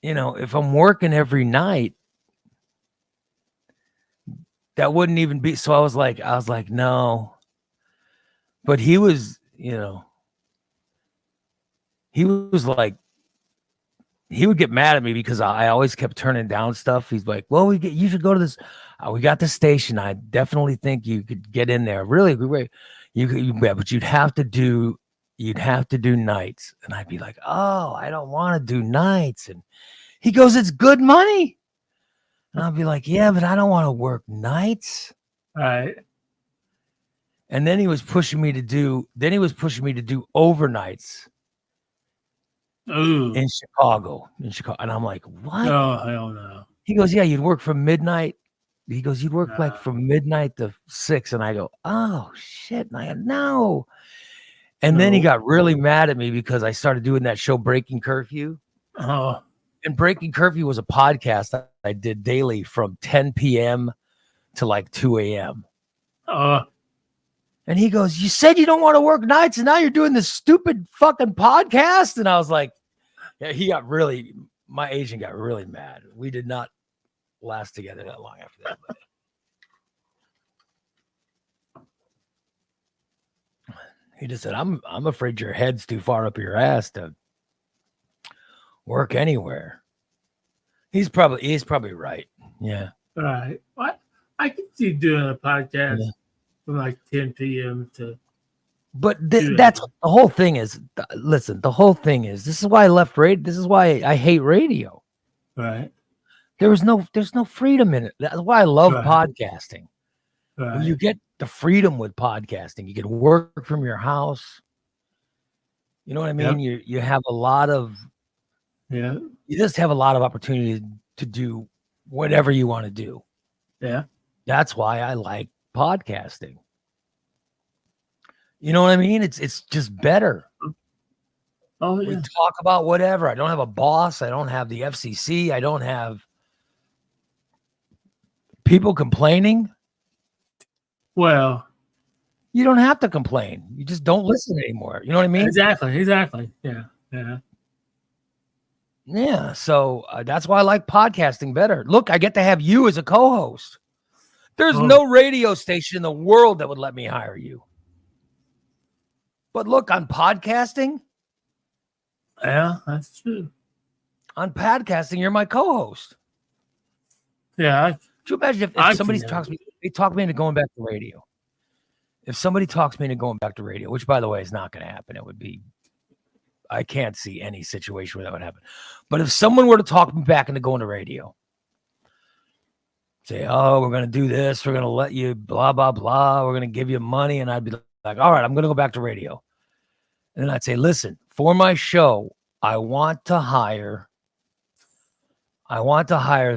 if I'm working every night, that wouldn't even be. So I was like, no. But he was like, he would get mad at me because I always kept turning down stuff. He's like, well, you should go to this. We got the station. I definitely think you could get in there. Really, but you'd have to do nights. And I'd be like, oh, I don't want to do nights. And he goes, it's good money. And I'll be like, yeah, but I don't want to work nights. Right. And then he was pushing me to do overnights. Ooh. In Chicago. And I'm like, what? Oh, hell no. He goes, yeah, you'd work from midnight. He goes, you'd work like from midnight to 6. And I go, oh, shit. And I go, no. And then he got really mad at me because I started doing that show, Breaking Curfew. Oh. And Breaking Curfew was a podcast that I did daily from 10 p.m. to like 2 a.m. And he goes, you said you don't want to work nights, and now you're doing this stupid fucking podcast? And I was like, yeah, my agent got really mad. We did not last together that long after that. He just said, I'm afraid your head's too far up your ass to work anywhere. He's probably right. Yeah. Right. What? I can see doing a podcast from like 10 p.m. to. But that's the whole thing is. Listen, the whole thing is. This is why I left radio. This is why I hate radio. Right. There's no freedom in it. That's why I love podcasting. Right. You get the freedom with podcasting. You can work from your house. You know what I mean? Yep. You have a lot of. Yeah. You just have a lot of opportunity to do whatever you want to do. Yeah. That's why I like podcasting. You know what I mean? It's just better. Oh, yeah. We talk about whatever. I don't have a boss. I don't have the FCC. I don't have people complaining. Well, you don't have to complain. You just don't listen anymore. You know what I mean? Exactly. Yeah. Yeah. So that's why I like podcasting better. Look, I get to have you as a co-host. There's no radio station in the world that would let me hire you. But look, on podcasting. Yeah, that's true. On podcasting, you're my co-host. Yeah. Could you imagine if somebody talks me into going back to radio? If somebody talks me into going back to radio, which by the way is not going to happen, I can't see any situation where that would happen. But if someone were to talk me back into going to radio, say, oh, we're going to do this, we're going to let you blah, blah, blah, we're going to give you money. And I'd be like, all right, I'm going to go back to radio. And then I'd say, listen, for my show, I want to hire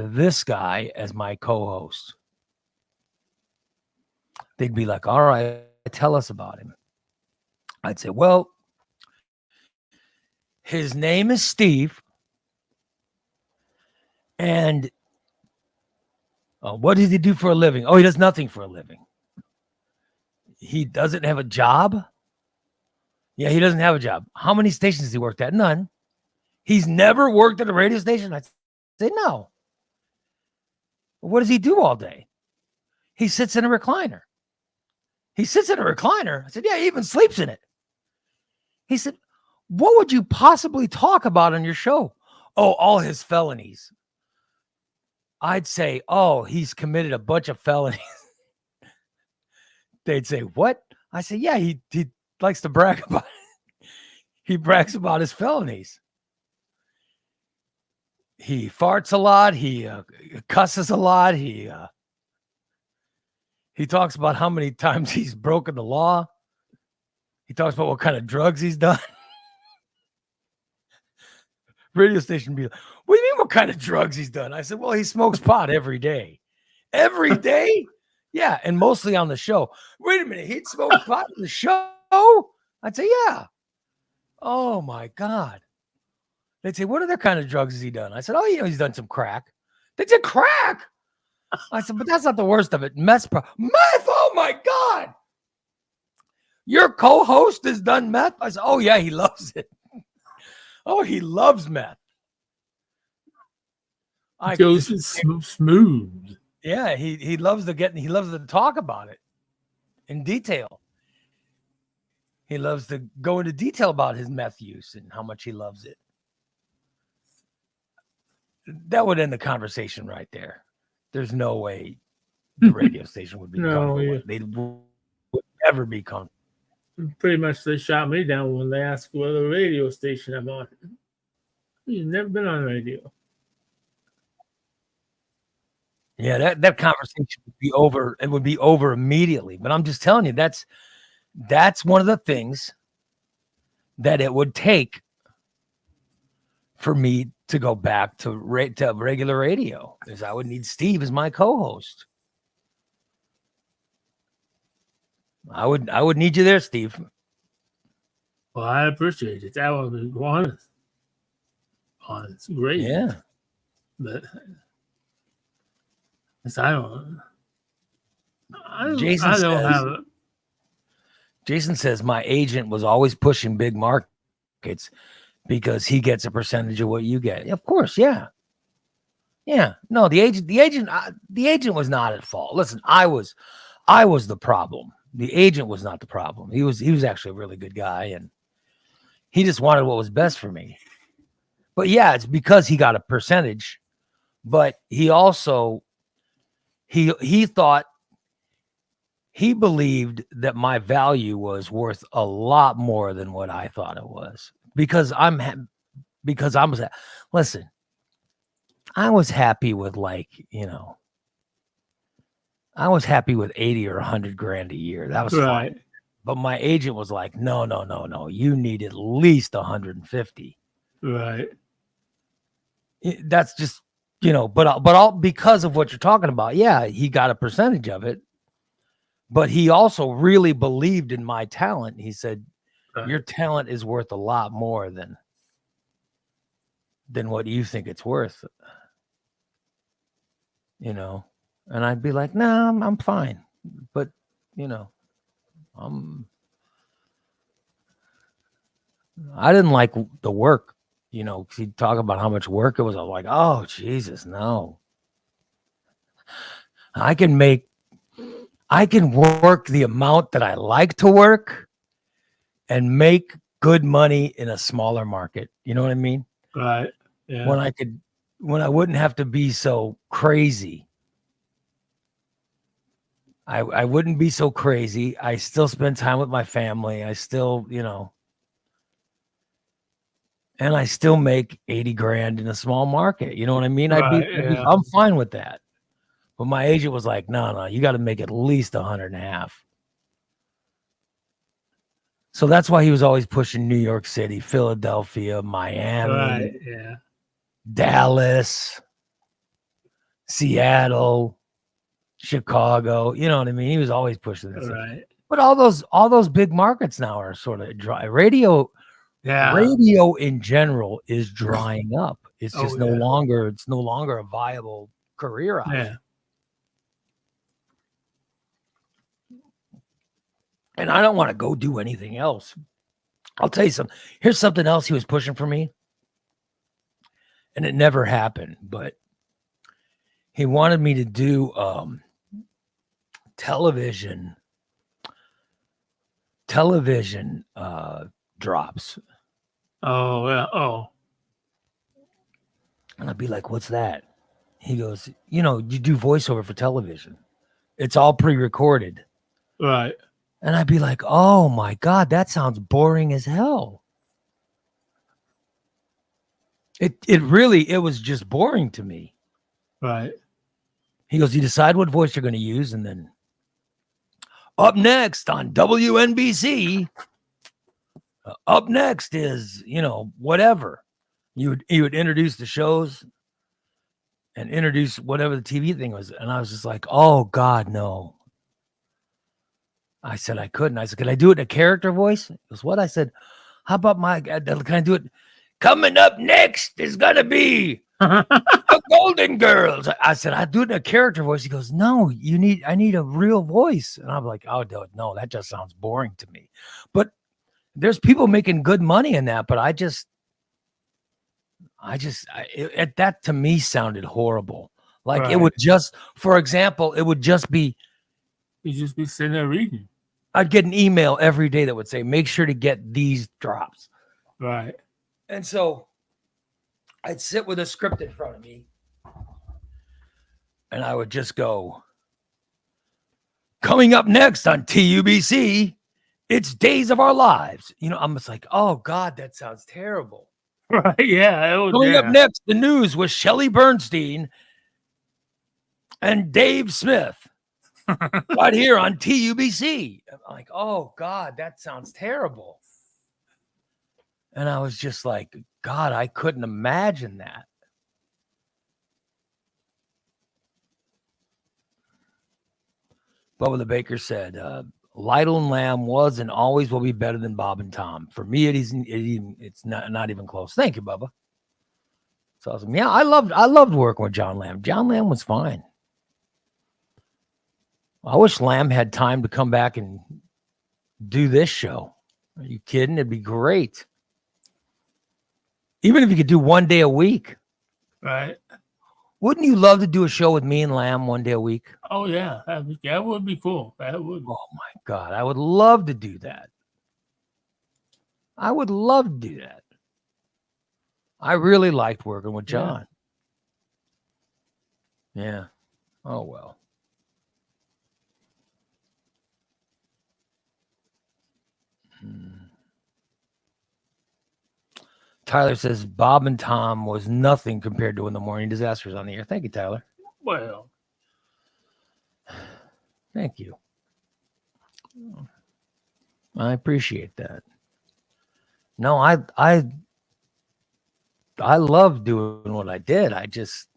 this guy as my co-host. They'd be like, all right, tell us about him. I'd say, well, his name is Steve. And what does he do for a living? Oh, he does nothing for a living. He doesn't have a job. Yeah, he doesn't have a job. How many stations has he worked at? None. He's never worked at a radio station? I'd say no. What does he do all day? He sits in a recliner. He sits in a recliner? I said, yeah, he even sleeps in it. He said, what would you possibly talk about on your show? Oh, all his felonies. I'd say, oh, he's committed a bunch of felonies. They'd say, what? I say, yeah, he likes to brag about it. He brags about his felonies. He farts a lot. He cusses a lot. He talks about how many times he's broken the law. He talks about what kind of drugs he's done. Radio station be like, what do you mean what kind of drugs he's done? I said, well, he smokes pot every day. Every day? Yeah, and mostly on the show. Wait a minute, he'd smoke pot on the show? I'd say, yeah. Oh, my God. They'd say, what other kind of drugs has he done? I said, oh, he's done some crack. They said, crack? I said, but that's not the worst of it. Meth, oh, my God. Your co-host has done meth? I said, oh, yeah, he loves it. Oh, he loves meth. Goes smooth. Yeah, he loves to talk about it in detail. He loves to go into detail about his meth use and how much he loves it. That would end the conversation right there. There's no way the radio station would be comfortable. Yeah. They would never be comfortable. Pretty much they shot me down when they asked what the radio station I'm on. You've never been on radio. Yeah, that conversation would be over. It would be over immediately. But I'm just telling you, that's one of the things that it would take for me to go back to regular radio, is I would need Steve as my co-host. I would need you there, Steve. Well, I appreciate it. That would be honest. Oh, it's great. Yeah. But I don't have it. Jason says my agent was always pushing big markets because he gets a percentage of what you get. Of course, yeah. Yeah. No, the agent was not at fault. Listen, I was the problem. The agent was not the problem. He was actually a really good guy, and he just wanted what was best for me. But yeah, it's because he got a percentage, but he also he thought, he believed that my value was worth a lot more than what I thought it was, because I was happy with, like, I was happy with 80 or 100 grand a year. That was right. Fine. But my agent was like, no. You need at least 150. Right. That's just, but all because of what you're talking about. Yeah, he got a percentage of it, but he also really believed in my talent. He said, your talent is worth a lot more than what you think it's worth. And I'd be like, no, I'm fine. But, I didn't like the work, he'd talk about how much work it was. I was like, oh, Jesus, no. I can work the amount that I like to work and make good money in a smaller market. You know what I mean? Right. Yeah. When I wouldn't have to be so crazy. I wouldn't be so crazy. I still spend time with my family. I still, and I still make 80 grand in a small market. You know what I mean? Right, I'm fine with that. But my agent was like, no, you got to make at least 100.5. So that's why he was always pushing New York City, Philadelphia, Miami, right, yeah, Dallas, Seattle, Chicago. You know what I mean? He was always pushing this. Right. But all those big markets now are sort of dry. Radio in general is drying up. It's just no longer a viable career option. Yeah. And I don't want to go do anything else. I'll tell you something. Here's something else he was pushing for me. And it never happened, but he wanted me to do television drops. Oh, yeah. Oh. And I'd be like, what's that? He goes, you do voiceover for television. It's all pre-recorded. Right. And I'd be like, oh my God, that sounds boring as hell. It was just boring to me. Right. He goes, you decide what voice you're going to use, and then up next on WNBC, Up next is, whatever. You would introduce the shows and introduce whatever the TV thing was. And I was just like, oh, God, no. I said I couldn't. I said, can I do it in a character voice? It was what? I said, how about can I do it? Coming up next is going to be the Golden Girls. I said, I do it in a character voice. He goes, no, I need a real voice. And I'm like, oh, no, that just sounds boring to me. But there's people making good money in that. But that to me sounded horrible. Like It would just, for example, it would just be. You'd just be sitting there reading. I'd get an email every day that would say, make sure to get these drops. Right. And so I'd sit with a script in front of me and I would just go, coming up next on TUBC, it's Days of Our Lives. I'm just like, oh, God, that sounds terrible. Right. Yeah. Coming up next, the news with Shelley Bernstein and Dave Smith. Right here on TUBC. I'm like, oh, God, that sounds terrible. And I was just like, God, I couldn't imagine that. Bubba the Baker said, Lytle and Lamb was and always will be better than Bob and Tom. For me, it's not even close. Thank you, Bubba. It's awesome. Yeah, I loved working with John Lamb. John Lamb was fine. I wish Lamb had time to come back and do this show. Are you kidding? It'd be great. Even if you could do one day a week. Right. Wouldn't you love to do a show with me and Lamb one day a week? Oh, yeah. That would be cool. That would. Oh, my God. I would love to do that. I would love to do that. I really liked working with John. Yeah. Oh, well. Tyler says Bob and Tom was nothing compared to when the Morning Disasters on the air. Thank you, Tyler. Well, thank you. I appreciate that. No, I love doing what I did. I just,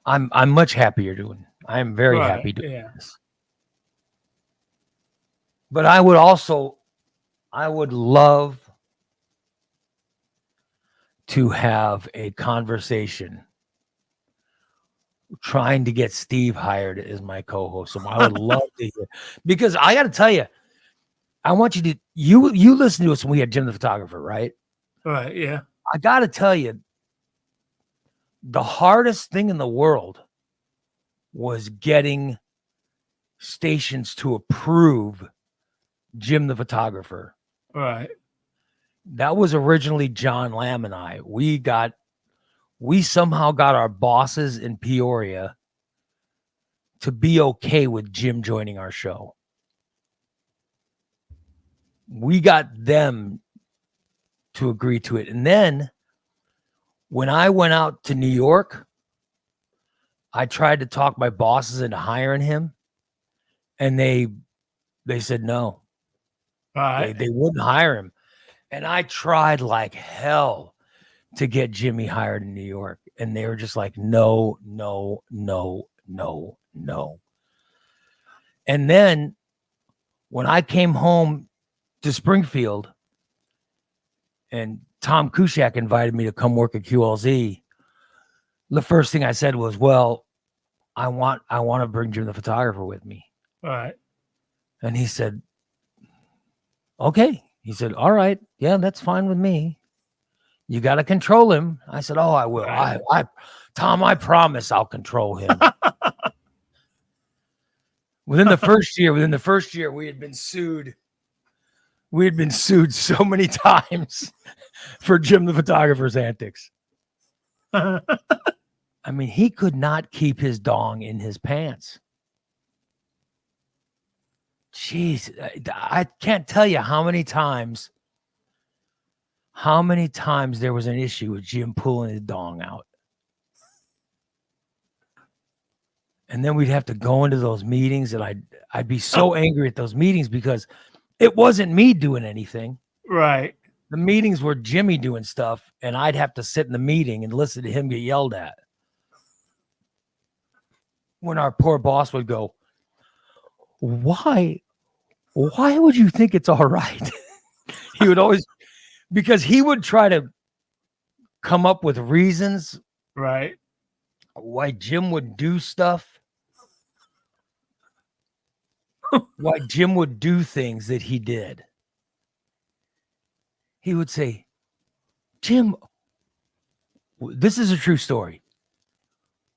I'm much happier doing. I am very happy doing this. But I would love to have a conversation trying to get Steve hired as my co-host. So I would love to hear, because I got to tell you, I want you to, you listen to us when we had Jim the Photographer, right? Right. Yeah. I got to tell you, the hardest thing in the world was getting stations to approve Jim the Photographer. Right. That was originally John Lamb and I. We somehow got our bosses in Peoria to be okay with Jim joining our show. We got them to agree to it. And then when I went out to New York, I tried to talk my bosses into hiring him, and they said no. Right. They wouldn't hire him. And I tried like hell to get Jimmy hired in New York. And they were just like, no, no, no, no, no. And then when I came home to Springfield and Tom Kushak invited me to come work at QLZ, the first thing I said was, well, I want to bring Jim the Photographer with me. All right. And he said, okay. He said, all right. Yeah, that's fine with me. You got to control him. I said, oh, I will. Right. Tom, I promise I'll control him. Within the first year, we had been sued. We had been sued so many times for Jim the Photographer's antics. I mean, he could not keep his dong in his pants. Jeez, I can't tell you how many times there was an issue with Jim pulling his dong out. And then we'd have to go into those meetings, and I'd be so angry at those meetings because it wasn't me doing anything. Right. The meetings were Jimmy doing stuff, and I'd have to sit in the meeting and listen to him get yelled at. When our poor boss would go, why would you think it's all right? He would always, because he would try to come up with reasons Right. why Jim would do stuff, why Jim would do things that he did. He would say, Jim, this is a true story.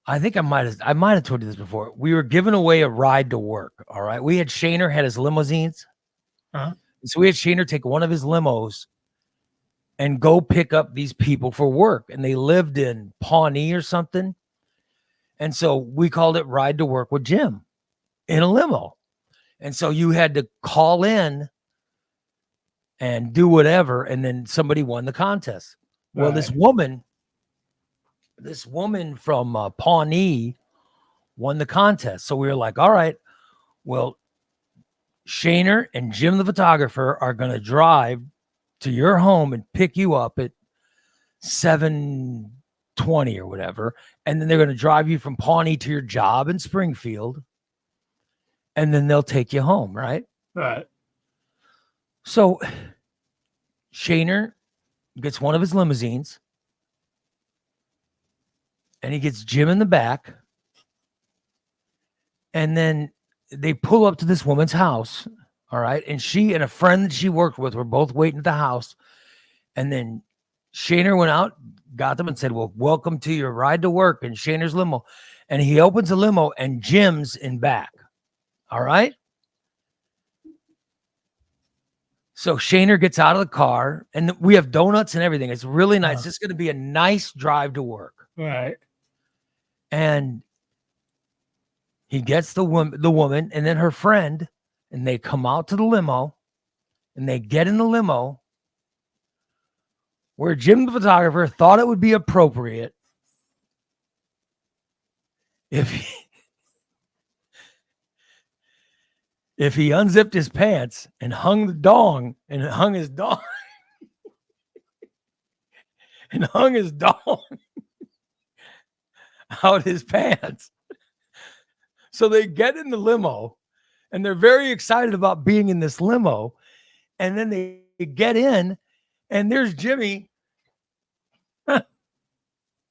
I think I might have told you this before. We were giving away a ride to work. All right. We had Shaner had his limousines. Uh-huh. So we had Shaner take one of his limos and go pick up these people for work. And they lived in Pawnee or something. And so we called it Ride to Work with Jim in a limo. And so you had to call in and do whatever. And then somebody won the contest. Well, Right. this woman from Pawnee won the contest. So we were like, all right, well, Shaner and Jim the photographer are going to drive to your home and pick you up at 7:20 or whatever. And then they're going to drive you from Pawnee to your job in Springfield. And then they'll take you home, right? Right. So Shaner gets one of his limousines and he gets Jim in the back. And then they pull up to this woman's house. All right. And she and a friend that she worked with were both waiting at the house. And then Shaner went out, got them and said, well, welcome to your ride to work in Shaner's limo. And he opens the limo and Jim's in back. All right. So Shaner gets out of the car and we have donuts and everything. It's really nice. It's just going to be a nice drive to work. Right. And he gets the woman and then her friend, and they come out to the limo and they get in the limo where Jim the photographer thought it would be appropriate if he unzipped his pants and hung his dong and hung his dong out his pants. So they get in the limo and they're very excited about being in this limo. And then they get in and there's Jimmy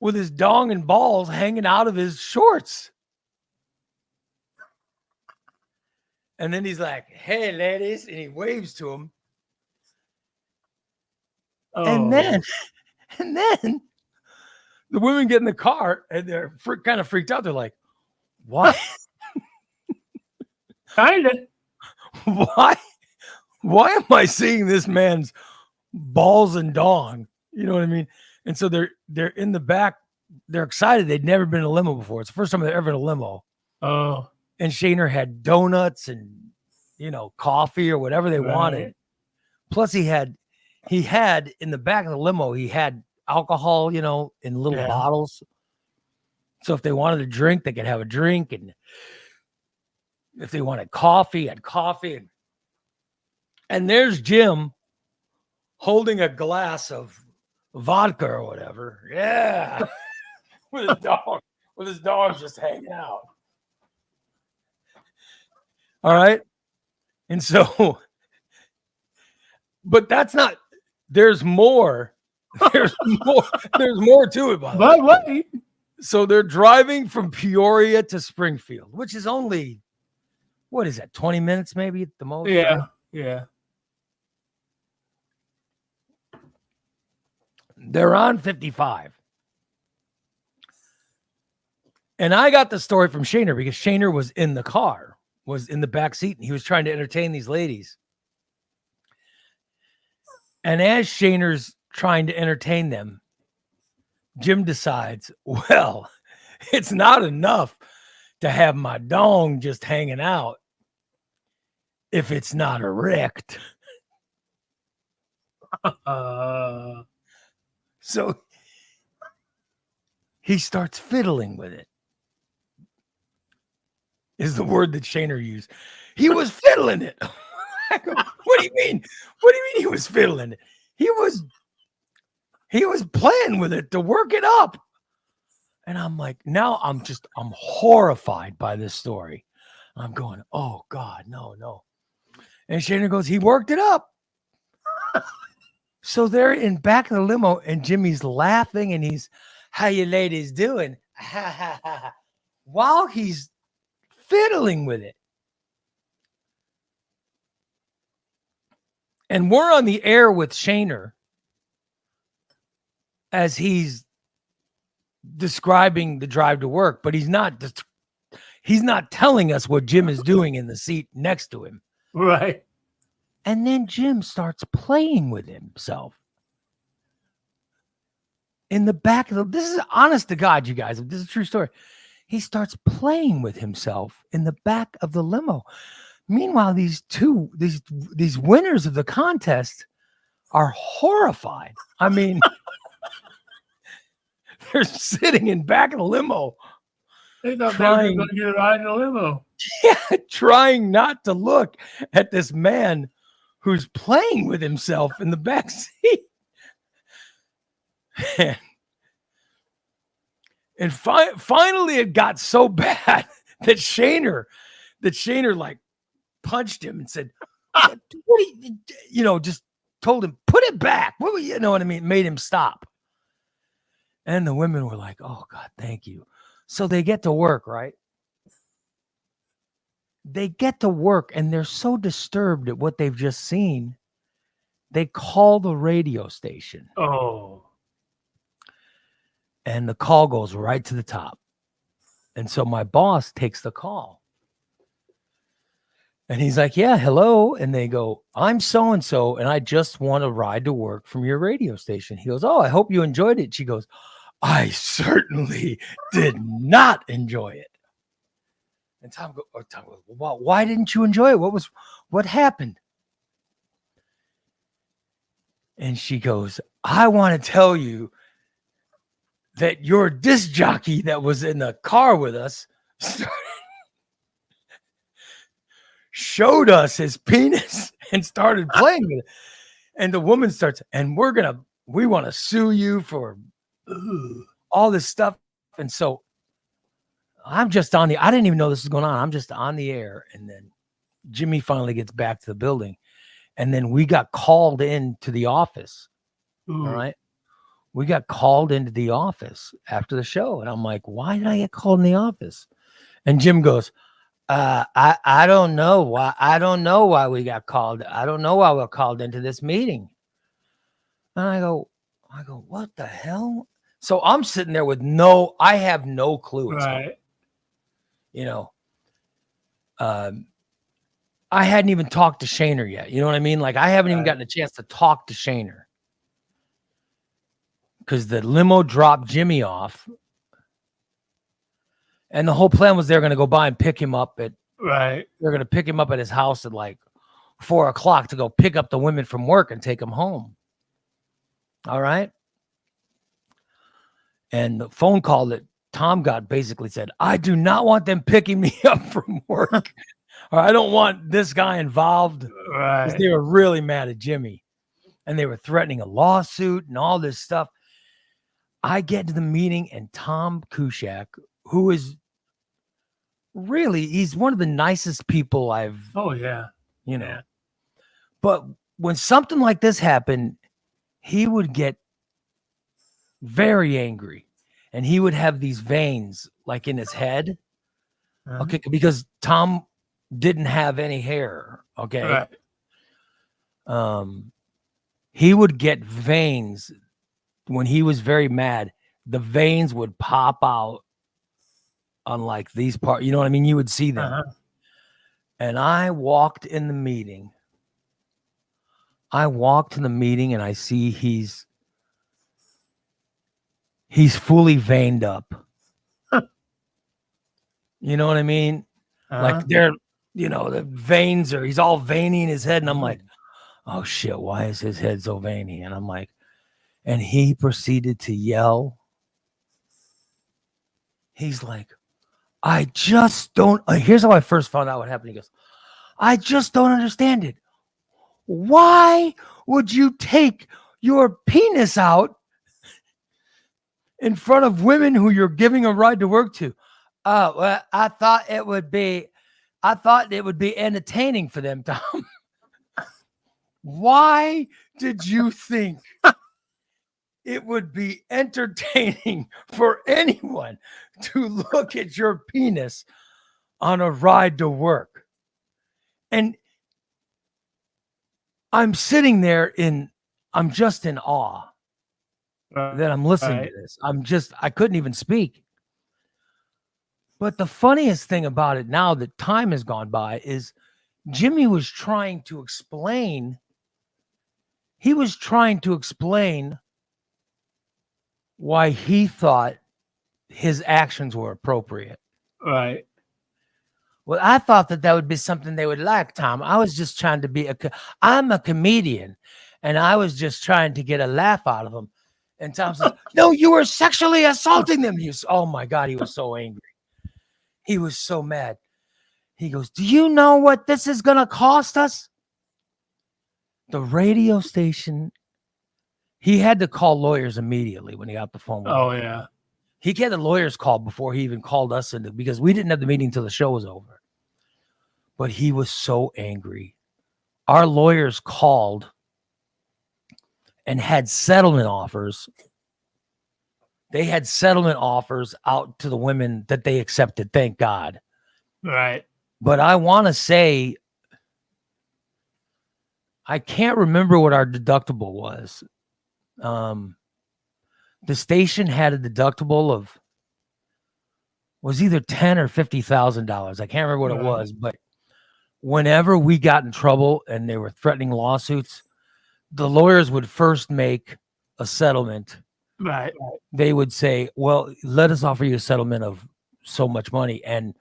with his dong and balls hanging out of his shorts. And then he's like, hey, ladies. And he waves to them. Oh. And then the women get in the car and they're kind of freaked out. They're like, why? Kind of. Why am I seeing this man's balls and dong? You know what I mean? And so they're in the back. They're excited. They'd never been in a limo before. It's the first time they're ever in a limo. Oh. And Shaner had donuts and, coffee or whatever they wanted. Plus he had in the back of the limo, he had alcohol, in little bottles. So if they wanted a drink, they could have a drink. And if they wanted coffee, had coffee. And there's Jim holding a glass of vodka or whatever. Yeah. with his dog just hanging out. All right. And so, but that's not, there's more. There's more to it, by the way. But wait. So they're driving from Peoria to Springfield, which is only, what is that, 20 minutes maybe at the most? Yeah. Right? Yeah. They're on 55. And I got the story from Shaner because Shaner was in the car, was in the back seat, and he was trying to entertain these ladies. And as Shaner's trying to entertain them, Jim decides, well, it's not enough to have my dong just hanging out if it's not erect. So he starts fiddling with it, is the word that Shaner used. He was fiddling it. I go, what do you mean? What do you mean he was fiddling? He was playing with it to work it up. And I'm like, now I'm horrified by this story. I'm going, oh God, no. And Shayna goes, he worked it up. So they're in back of the limo and Jimmy's laughing and he's, how you ladies doing? While he's fiddling with it. And we're on the air with Shayner as he's describing the drive to work, but he's not telling us what Jim is doing in the seat next to him. Right. And then Jim starts playing with himself in the back of this is honest to God, you guys. This is a true story. He starts playing with himself in the back of the limo. Meanwhile, these winners of the contest are horrified. I mean, they're sitting in back of the limo. They thought they were going to get a ride in the limo. Yeah, trying not to look at this man who's playing with himself in the back seat. And finally it got so bad that Shayner like punched him and said, what just told him, put it back. You know what I mean? Made him stop. And the women were like, oh God, thank you. So they get to work, right? They get to work and they're so disturbed at what they've just seen. They call the radio station. Oh. And the call goes right to the top. And so my boss takes the call. And he's like, yeah, hello. And they go, I'm so-and-so, and I just want a ride to work from your radio station. He goes, oh, I hope you enjoyed it. She goes, I certainly did not enjoy it. And Tom goes, well, why didn't you enjoy it? What happened? And she goes, I want to tell you that your disc jockey that was in the car with us showed us his penis and started playing with it. And the woman starts, and we want to sue you for all this stuff. And so I'm just I didn't even know this was going on. I'm just on the air. And then Jimmy finally gets back to the building. And then we got called into the office. Ooh. All right. We got called into the office after the show. And I'm like, why did I get called in the office? And Jim goes, I don't know why. I don't know why we got called. I don't know why we're called into this meeting. And I go, what the hell? So I'm sitting there with I have no clue. Right. I hadn't even talked to Shayner yet. You know what I mean? Like I haven't even gotten a chance to talk to Shayner. Because the limo dropped Jimmy off. And the whole plan was they're going to go by and pick him up they're going to pick him up at his house at like 4:00 to go pick up the women from work and take them home. All right. And the phone call that Tom got basically said, I do not want them picking me up from work. Or I don't want this guy involved. Right. Because they were really mad at Jimmy. And they were threatening a lawsuit and all this stuff. I get to the meeting and Tom Kushak, who is he's one of the nicest people I've. Oh, yeah. Yeah. But when something like this happened, he would get very angry and he would have these veins like in his head. Uh-huh. Okay. Because Tom didn't have any hair. Okay. Right. He would get veins when he was very mad. The veins would pop out on like these parts. You know what I mean? You would see them. Uh-huh. And I walked in the meeting. And I see he's fully veined up. You know what I mean? Uh-huh. Like they're, the veins he's all veiny in his head. And I'm like, oh shit, why is his head so veiny? And I'm like, and he proceeded to yell. He's like, I just don't. Here's how I first found out what happened. He goes, I just don't understand it. Why would you take your penis out in front of women who you're giving a ride to work to? Oh, well, I thought it would be entertaining for them, Tom. Why did you think it would be entertaining for anyone to look at your penis on a ride to work? And I'm sitting there I'm just in awe that I'm listening to this. I couldn't even speak. But the funniest thing about it now that time has gone by is Jimmy was trying to explain. He was trying to explain why he thought his actions were appropriate. Right. Well, I thought that would be something they would like, Tom. I was just trying to I'm a comedian, and I was just trying to get a laugh out of them. And Tom says, no, you were sexually assaulting them. Oh my God, he was so angry. He was so mad. He goes, do you know what this is going to cost us? The radio station. He had to call lawyers immediately when he got the phone. Yeah. He had the lawyers called before he even called us because we didn't have the meeting until the show was over. But he was so angry. Our lawyers called and had settlement offers. They had settlement offers out to the women that they accepted. Thank God. Right. But I want to say, I can't remember what our deductible was. The station had a deductible was either $10,000 or $50,000. I can't remember what it was, but whenever we got in trouble and they were threatening lawsuits, the lawyers would first make a settlement. Right. They would say, well, let us offer you a settlement of so much money. And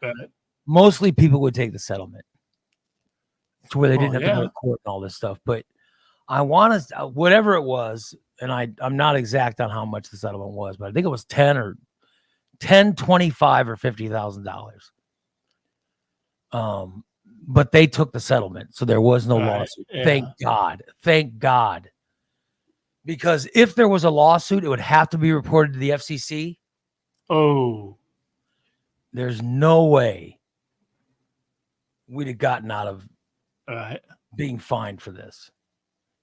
mostly people would take the settlement to where they didn't have to go to court and all this stuff. But I want to, whatever it was, and I'm not exact on how much the settlement was, but I think it was 10 or 10, 25 or $50,000. But they took the settlement. So there was no lawsuit. Yeah. Thank God. Thank God. Because if there was a lawsuit, it would have to be reported to the FCC. Oh. There's no way we'd have gotten out of being fined for this.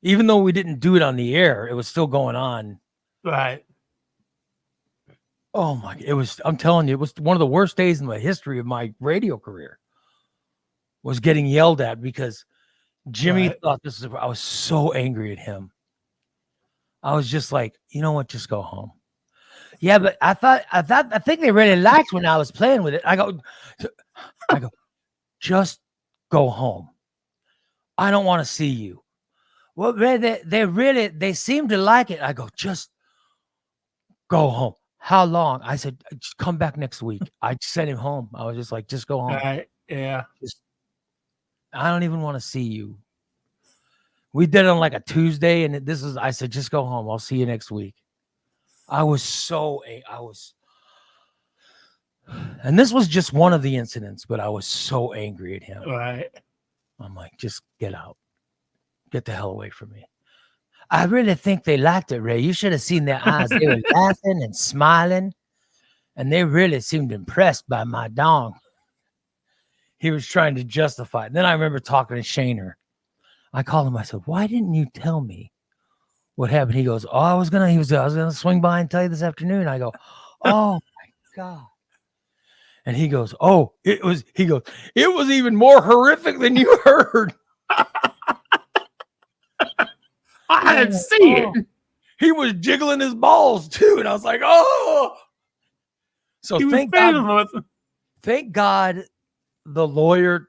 Even though we didn't do it on the air, it was still going on. Right. Oh my, I'm telling you, it was one of the worst days in the history of my radio career. Was getting yelled at because Jimmy thought this was, I was so angry at him. I was just like, you know what, just go home. Yeah, but I think they really liked when I was playing with it. I go, just go home. I don't want to see you. Well, they seem to like it. I go, just go home. How long? I said, just come back next week. I sent him home. I was just like, just go home. Yeah. I don't even want to see you. We did it on like a Tuesday, and I said, just go home. I'll see you next week. And this was just one of the incidents, but I was so angry at him. Right. I'm like, just get out. Get the hell away from me. I really think they liked it, Ray. You should have seen their eyes. They were laughing and smiling, and they really seemed impressed by my dong. He was trying to justify it. Then I remember talking to Shaner. I called him. I said, why didn't you tell me what happened? He goes, oh, I was gonna swing by and tell you this afternoon. I go, oh my God. And he goes, oh, it was even more horrific than you heard. I didn't see it. He was jiggling his balls too. And I was like, oh. So thank God the lawyer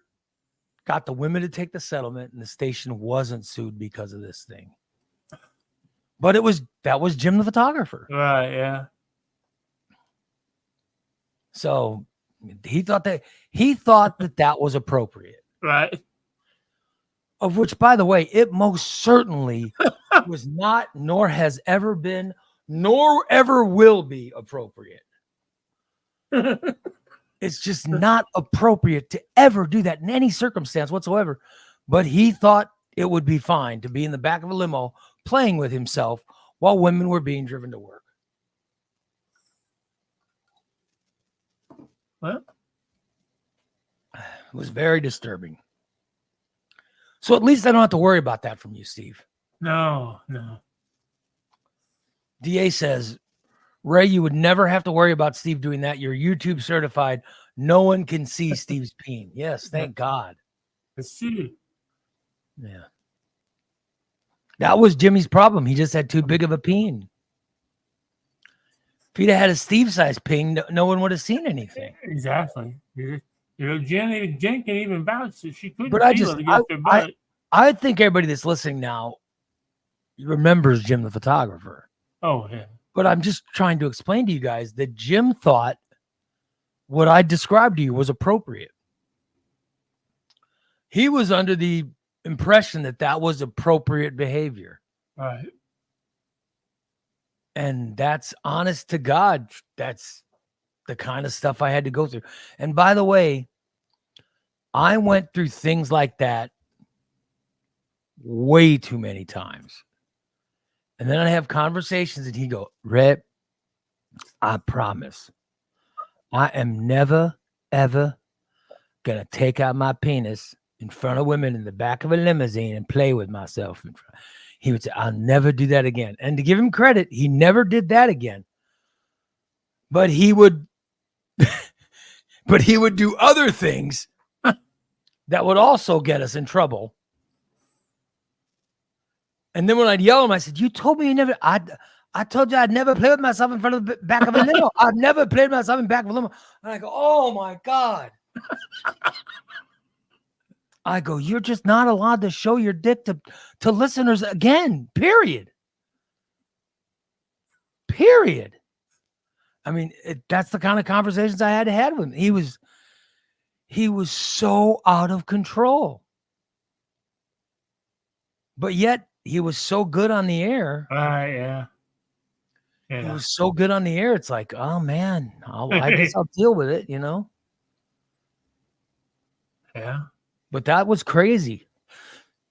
got the women to take the settlement and the station wasn't sued because of this thing. But that was Jim the photographer. Right, yeah. So he thought that was appropriate. Right. Of which, by the way, it most certainly was not, nor has ever been, nor ever will be appropriate. It's just not appropriate to ever do that in any circumstance whatsoever. But he thought it would be fine to be in the back of a limo playing with himself while women were being driven to work. Well, it was very disturbing. So at least I don't have to worry about that from you, Steve. No. DA says, Ray, you would never have to worry about Steve doing that. You're YouTube certified. No one can see Steve's peen. Yes, thank God. Let's see. Yeah. That was Jimmy's problem. He just had too big of a peen. If he'd have had a Steve-sized peen, no one would have seen anything. Exactly. Jen can even vouch that she couldn't But feel it against her butt. I think everybody that's listening now remembers Jim the photographer. Oh, yeah. But I'm just trying to explain to you guys that Jim thought what I described to you was appropriate. He was under the impression that was appropriate behavior. Right. And that's honest to God. That's the kind of stuff I had to go through. And by the way, I went through things like that way too many times. And then I have conversations and he'd go, Rep, I promise I am never, ever going to take out my penis in front of women in the back of a limousine and play with myself. He would say, I'll never do that again. And to give him credit, he never did that again. But he would, do other things that would also get us in trouble. And then when I'd yell at him, I said, you told me you never, I told you I'd never play with myself in front of the back of a limo. I've never played with myself in the back of a limo. And I go, oh my God. I go, you're just not allowed to show your dick to listeners again, period. I mean, that's the kind of conversations I had to have with him. He was so out of control. But yet he was so good on the air. Yeah. He was so good on the air. It's like, oh man, I guess I'll deal with it, you know? Yeah. But that was crazy.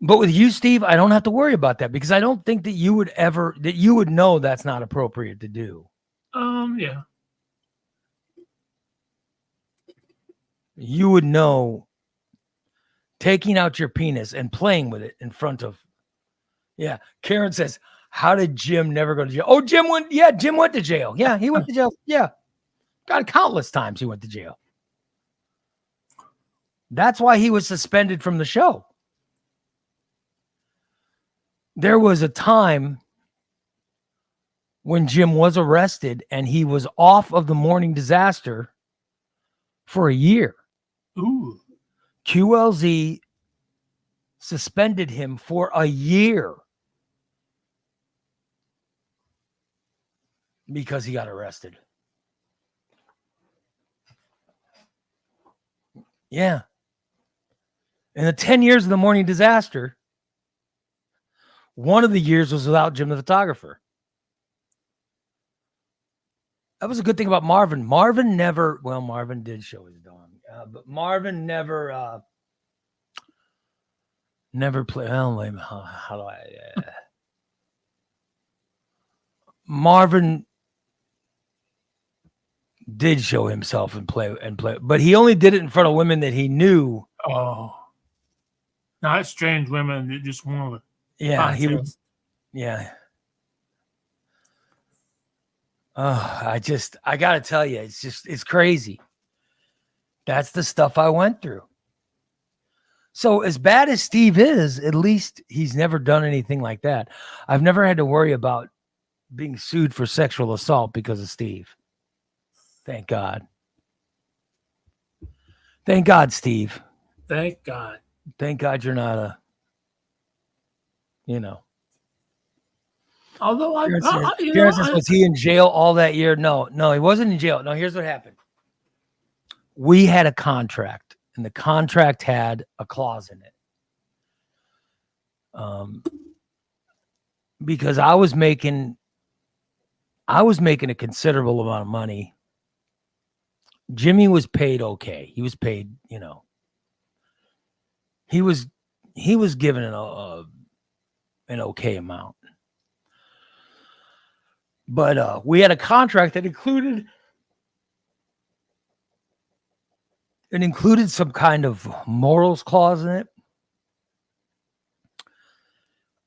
But with you, Steve, I don't have to worry about that because I don't think that you would know that's not appropriate to do. Yeah. You would know taking out your penis and playing with it in front of. Yeah. Karen says, how did Jim never go to jail? Oh, Jim went to jail. Yeah, he went to jail. Yeah. God, countless times he went to jail. That's why he was suspended from the show. There was a time when Jim was arrested and he was off of the Morning Disaster for a year. Ooh. QLZ suspended him for a year because he got arrested. Yeah. In the 10 years of the Morning Disaster, one of the years was without Jim the photographer. That was a good thing about Marvin. Marvin did show his dong, but Marvin never played. How do I? Marvin did show himself and play, but he only did it in front of women that he knew. Oh, not strange women that just want to. Yeah, he would. Yeah. Oh, I got to tell you, it's crazy. That's the stuff I went through. So as bad as Steve is, at least he's never done anything like that. I've never had to worry about being sued for sexual assault because of Steve. Thank God. Thank God, Steve. Thank God. Thank God you're not a, you know. Although was he in jail all that year? No, he wasn't in jail. No, here's what happened. We had a contract, and the contract had a clause in it. Because I was making a considerable amount of money. Jimmy was paid okay. He was paid, you know. He was he was given an okay amount. But we had a contract that included some kind of morals clause in it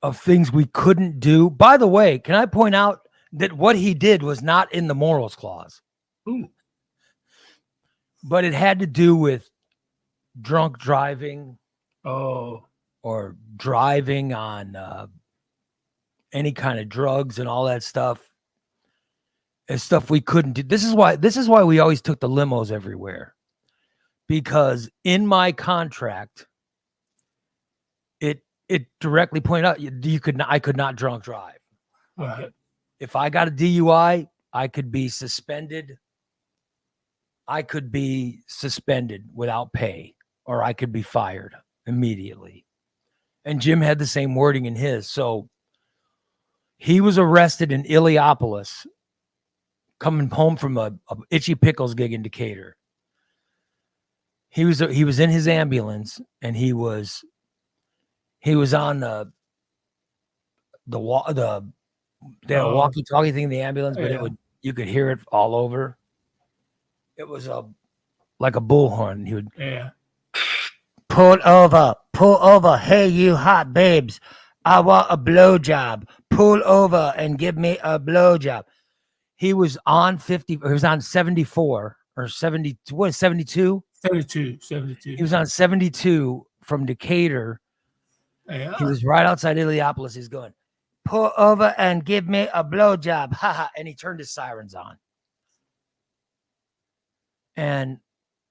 of things we couldn't do. By the way, can I point out that what he did was not in the morals clause? Ooh. But it had to do with drunk driving. Oh. Or driving on any kind of drugs and all that stuff. It's stuff we couldn't do. This is why we always took the limos everywhere. Because in my contract, it directly pointed out I could not drunk drive. Right. If I got a DUI, I could be suspended. I could be suspended without pay, or I could be fired immediately. And Jim had the same wording in his. So he was arrested in Illiopolis, coming home from a Itchy Pickles gig in Decatur. He was in his ambulance, and he was on the walkie-talkie thing in the ambulance, but you could hear it all over. It was like a bullhorn. He would pull over. Hey, you hot babes, I want a blowjob. Pull over and give me a blowjob. He was on 50. He was on 74 or 70. What is 72? 72. He was on 72 from Decatur. Yeah. He was right outside Illiopolis. He's going, pull over and give me a blowjob. Haha. And he turned his sirens on. And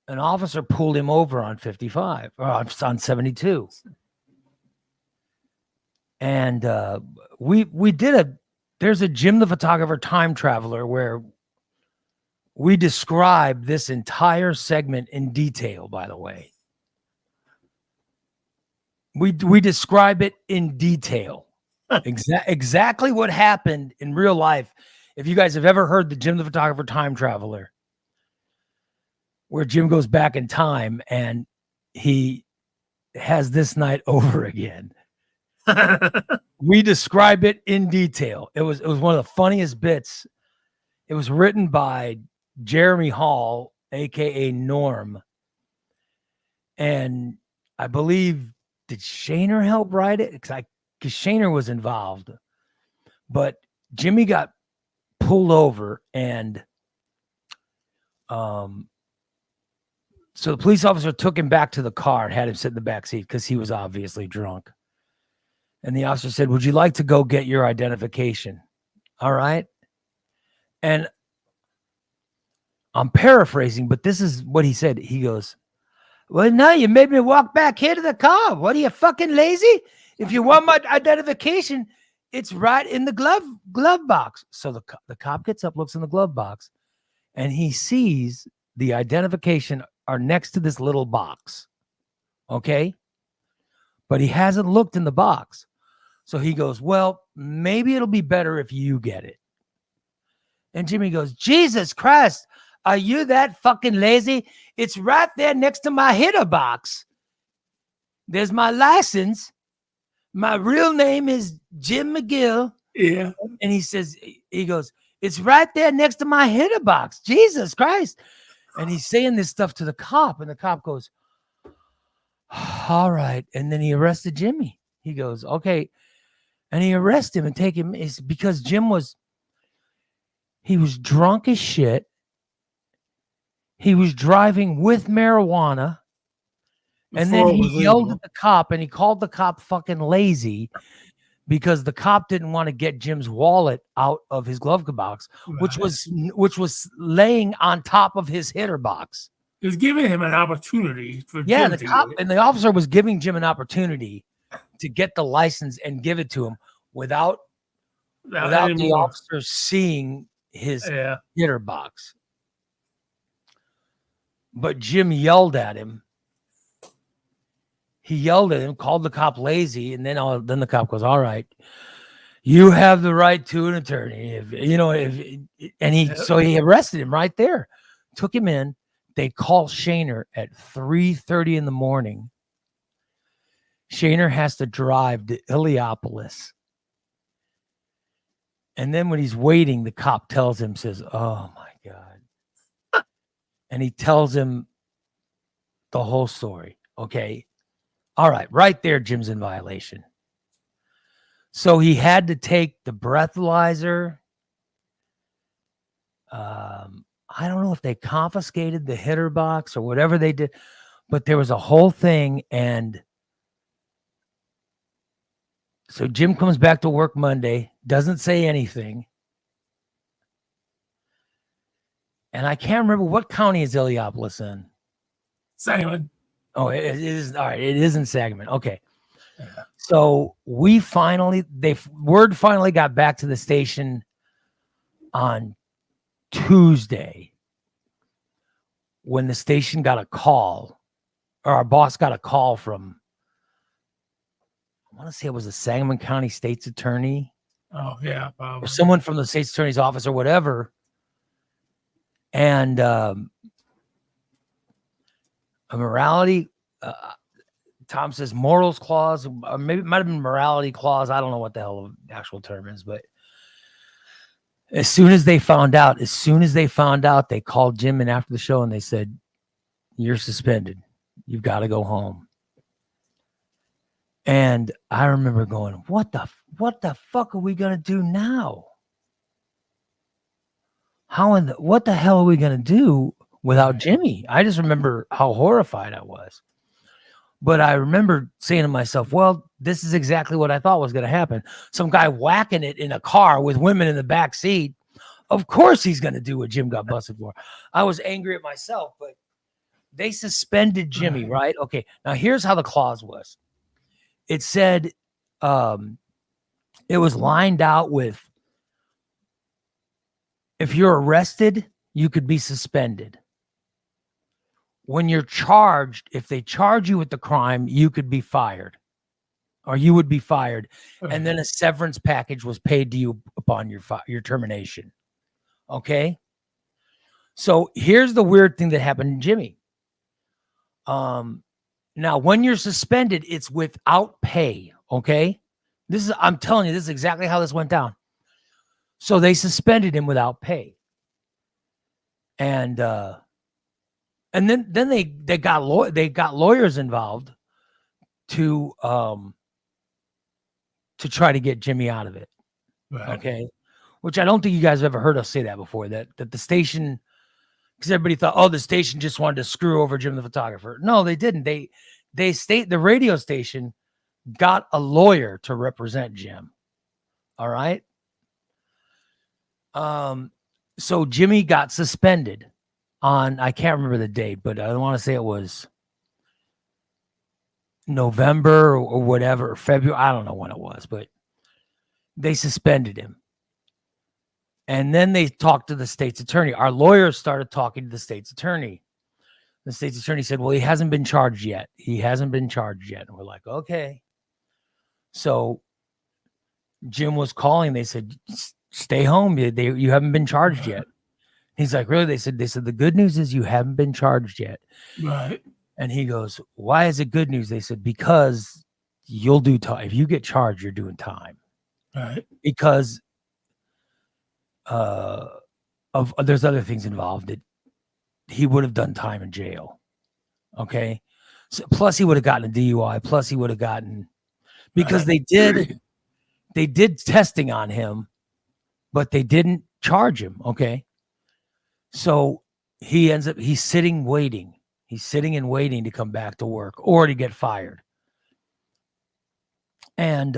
an officer pulled him over on 55 or on 72. And we did there's a Jim the Photographer Time Traveler where we describe this entire segment in detail, by the way. We describe it in detail. Exactly what happened in real life. If you guys have ever heard the Jim the Photographer Time Traveler, where Jim goes back in time and he has this night over again. We describe it in detail. It was one of the funniest bits. It was written by Jeremy Hall, aka Norm. And I believe, did Shaner help write it? Because Shaner was involved. But Jimmy got pulled over, and so the police officer took him back to the car and had him sit in the back seat because he was obviously drunk. And the officer said, would you like to go get your identification? All right. And I'm paraphrasing, but this is what he said. He goes, well, no, you made me walk back here to the car. What are you, fucking lazy? If you want my identification, it's right in the glove box. So the cop gets up, looks in the glove box, and he sees the identification are next to this little box. Okay. But he hasn't looked in the box. So he goes, well, maybe it'll be better if you get it. And Jimmy goes, Jesus Christ, are you that fucking lazy? It's right there next to my hitter box. There's my license. My real name is Jim McGill. Yeah. And he goes, it's right there next to my hitter box. Jesus Christ. And he's saying this stuff to the cop, and the cop goes, all right. And then he arrested Jimmy. He goes, okay. And he arrested him and take him. It's because he was drunk as shit. He was driving with marijuana. And then he yelled at the cop, and he called the cop fucking lazy because the cop didn't want to get Jim's wallet out of his glove box, right, which was laying on top of his hitter box. It was giving him an opportunity for Jim the cop and the officer was giving Jim an opportunity to get the license and give it to him without the officer seeing his hitter box. But Jim yelled at him. He yelled at him, called the cop lazy, and then the cop goes, all right, you have the right to an attorney. So he arrested him right there, took him in. They call Shaner at 3:30 in the morning. Shaner has to drive to Illiopolis. And then when he's waiting, the cop tells him, says, "Oh my God." And he tells him the whole story. Okay. All right. Right there, Jim's in violation. So he had to take the breathalyzer. I don't know if they confiscated the hitter box or whatever they did, but there was a whole thing. And so Jim comes back to work Monday, doesn't say anything. And I can't remember what county is Illiopolis in. Sangamon. Oh, it is. All right. It is in Sangamon. Okay. Yeah. So word finally got back to the station on Tuesday when the station got a call, or our boss got a call from, I want to say it was the Sangamon County State's Attorney. Oh, yeah. Probably. Or someone from the State's Attorney's office or whatever. And a morality, Tom says morals clause, or maybe it might have been morality clause. I don't know what the hell the actual term is, but as soon as they found out, they called Jim in after the show and they said, "You're suspended. You've got to go home." And I remember going, what the fuck are we going to do now? What the hell are we going to do without Jimmy? I just remember how horrified I was. But I remember saying to myself, well, this is exactly what I thought was going to happen. Some guy whacking it in a car with women in the back seat. Of course he's going to do what Jim got busted for. I was angry at myself, but they suspended Jimmy, right? Okay, now here's how the clause was. It said it was lined out with, if you're arrested, you could be suspended. When you're charged, if they charge you with the crime, you could be fired, or you would be fired. And then a severance package was paid to you upon your termination. Okay. So here's the weird thing that happened to Jimmy. Now when you're suspended, it's without pay. Okay. I'm telling you, this is exactly how this went down. So they suspended him without pay. And then they got lawyers involved to try to get Jimmy out of it. Right. Okay. Which I don't think you guys have ever heard us say that before, that the station, because everybody thought, oh, the station just wanted to screw over Jim the photographer. No, they didn't. The radio station got a lawyer to represent Jim. All right. So Jimmy got suspended on, I can't remember the date, but I want to say it was November or whatever, or February. I don't know when it was, but they suspended him. And then they talked to the state's attorney. Our lawyers started talking to the state's attorney. The state's attorney said, well, he hasn't been charged yet. And we're like, okay. So Jim was calling. They said, stay home. You haven't been charged yet. He's like, really? They said, the good news is you haven't been charged yet. Right. And he goes, why is it good news? They said, because you'll do time. If you get charged, you're doing time. Right. Because there's other things involved that he would have done time in jail. Okay. So, plus he would have gotten a DUI. Plus he would have gotten, because they did testing on him, but they didn't charge him. Okay. So he's sitting and waiting to come back to work or to get fired. And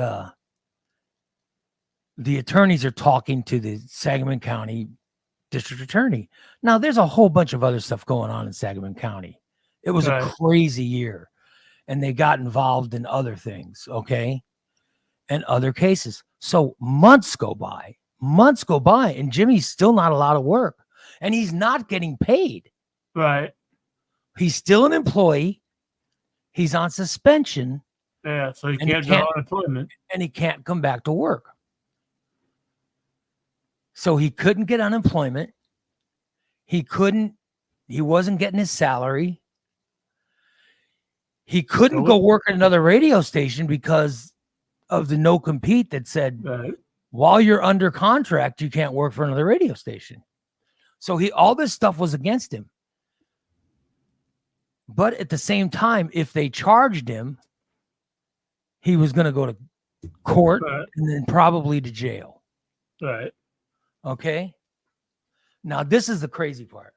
the attorneys are talking to the Sangamon County district attorney. Now, there's a whole bunch of other stuff going on in Sangamon County. It was a crazy year, and they got involved in other things, okay, and other cases. So months go by, and Jimmy's still not allowed to work, and he's not getting paid. Right. He's still an employee. He's on suspension. Yeah, so he can't draw unemployment. And he can't come back to work. So he couldn't get unemployment. He wasn't getting his salary. He couldn't go work at another radio station because of the no compete that said, while you're under contract, you can't work for another radio station. So all this stuff was against him. But at the same time, if they charged him, he was going to go to court and then probably to jail. Right. Okay. Now, this is the crazy part.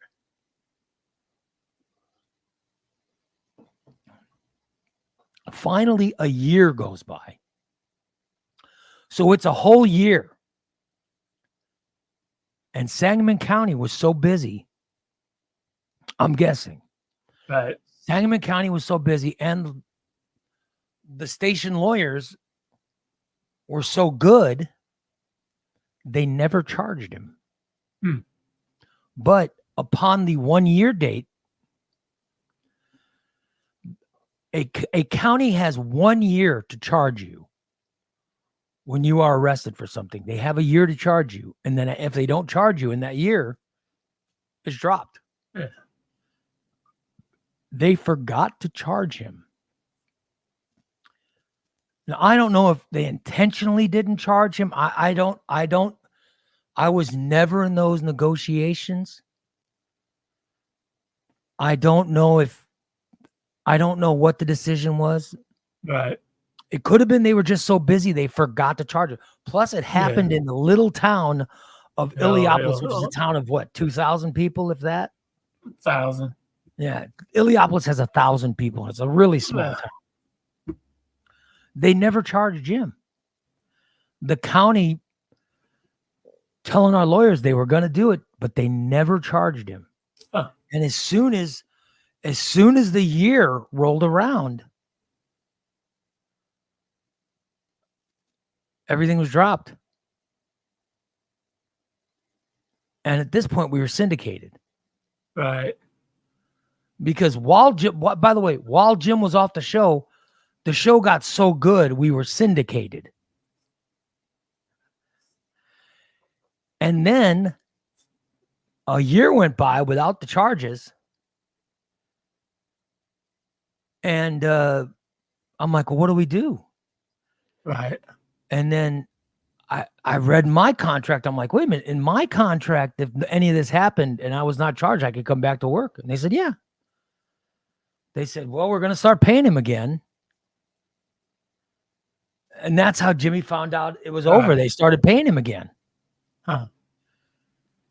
Finally, a year goes by. So it's a whole year. And Sangamon County was so busy. I'm guessing. Right. Sangamon County was so busy, and the station lawyers were so good, they never charged him. But upon the 1 year date, a county has 1 year to charge you when you are arrested for something. They have a year to charge you. And then if they don't charge you in that year, it's dropped. Yeah. They forgot to charge him. Now, I don't know if they intentionally didn't charge him. I was never in those negotiations. I don't know what the decision was. Right. It could have been they were just so busy they forgot to charge him. Plus, it happened in the little town of Illiopolis, which is a town of what, 2,000 people, if that? 1,000. Yeah. Illiopolis has 1,000 people. It's a really small town. They never charged Jim. The county telling our lawyers they were going to do it, but they never charged him. Huh. And as soon as the year rolled around, everything was dropped. And at this point, we were syndicated. Right. Because while Jim was off the show got so good, we were syndicated. And then a year went by without the charges. And I'm like, well, what do we do? Right. And then I read my contract. I'm like, wait a minute. In my contract, if any of this happened and I was not charged, I could come back to work. And they said, yeah. They said, well, we're going to start paying him again. And that's how Jimmy found out it was over. They started paying him again. Huh.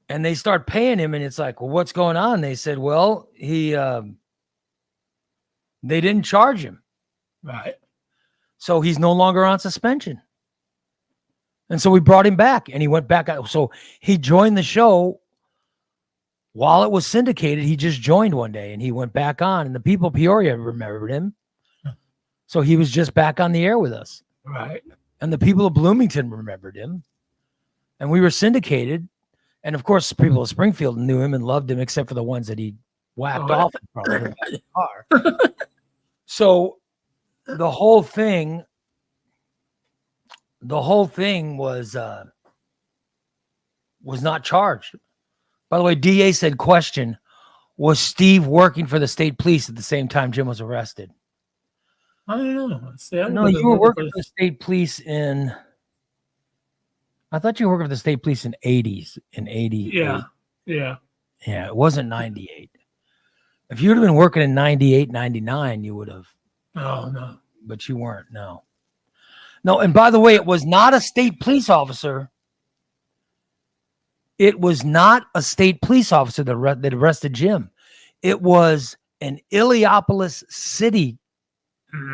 And they start paying him. And it's like, well, what's going on? They said, well, they didn't charge him. Right. So he's no longer on suspension. And so we brought him back and he went back. So he joined the show while it was syndicated. He just joined one day and he went back on, and the people of Peoria remembered him. So he was just back on the air with us. Right. And the people of Bloomington remembered him, and we were syndicated. And of course, people of Springfield knew him and loved him, except for the ones that he whacked off in front of the car. So the whole thing was not charged. By the way, DA said, question, was Steve working for the state police at the same time Jim was arrested? I don't know. No, you were working for the state police I thought you were working for the state police in 80s, in 80. Yeah. Yeah. Yeah, it wasn't 98. If you would have been working in 98, 99, you would have. Oh, no. But you weren't, no. No, and by the way, it was not a state police officer. It was not a state police officer that arrested Jim. It was an Illiopolis city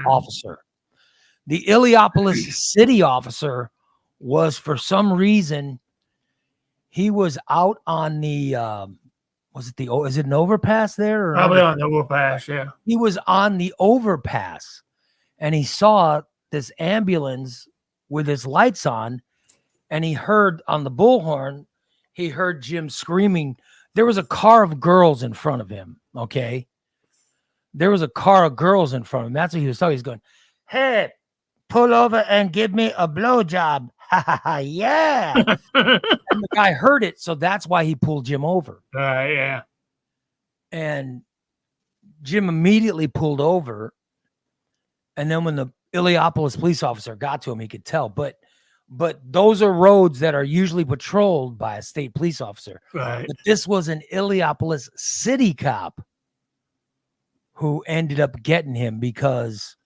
officer. The Illiopolis city officer was, for some reason, he was out on the, is it an overpass there? Probably on the overpass, yeah. He was on the overpass and he saw this ambulance with his lights on, and he heard on the bullhorn, he heard Jim screaming. There was a car of girls in front of him, okay? There was a car of girls in front of him. That's what he was talking. He's going, hey, pull over and give me a blowjob. Ha ha ha, yeah. And the guy heard it, so that's why he pulled Jim over. Yeah. And Jim immediately pulled over, And then when the Illiopolis police officer got to him, he could tell. But those are roads that are usually patrolled by a state police officer. Right. But this was an Illiopolis city cop who ended up getting him because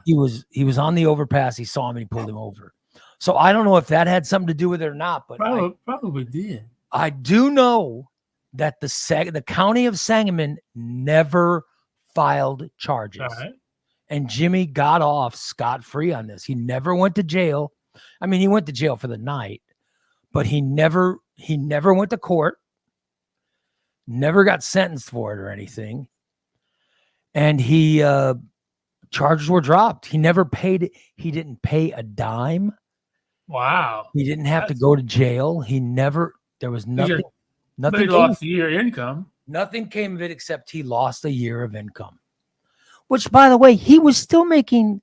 he was on the overpass. He saw him and he pulled him over. So I don't know if that had something to do with it or not, but probably did. I do know that the county of Sangamon never filed charges. Right. And Jimmy got off scot-free on this. He never went to jail. I mean, he went to jail for the night, but he never went to court, never got sentenced for it or anything. And charges were dropped. He never paid. He didn't pay a dime. Wow. He didn't have to go to jail. There was nothing. But he lost a year income. Nothing came of it except he lost a year of income. Which, by the way, he was still making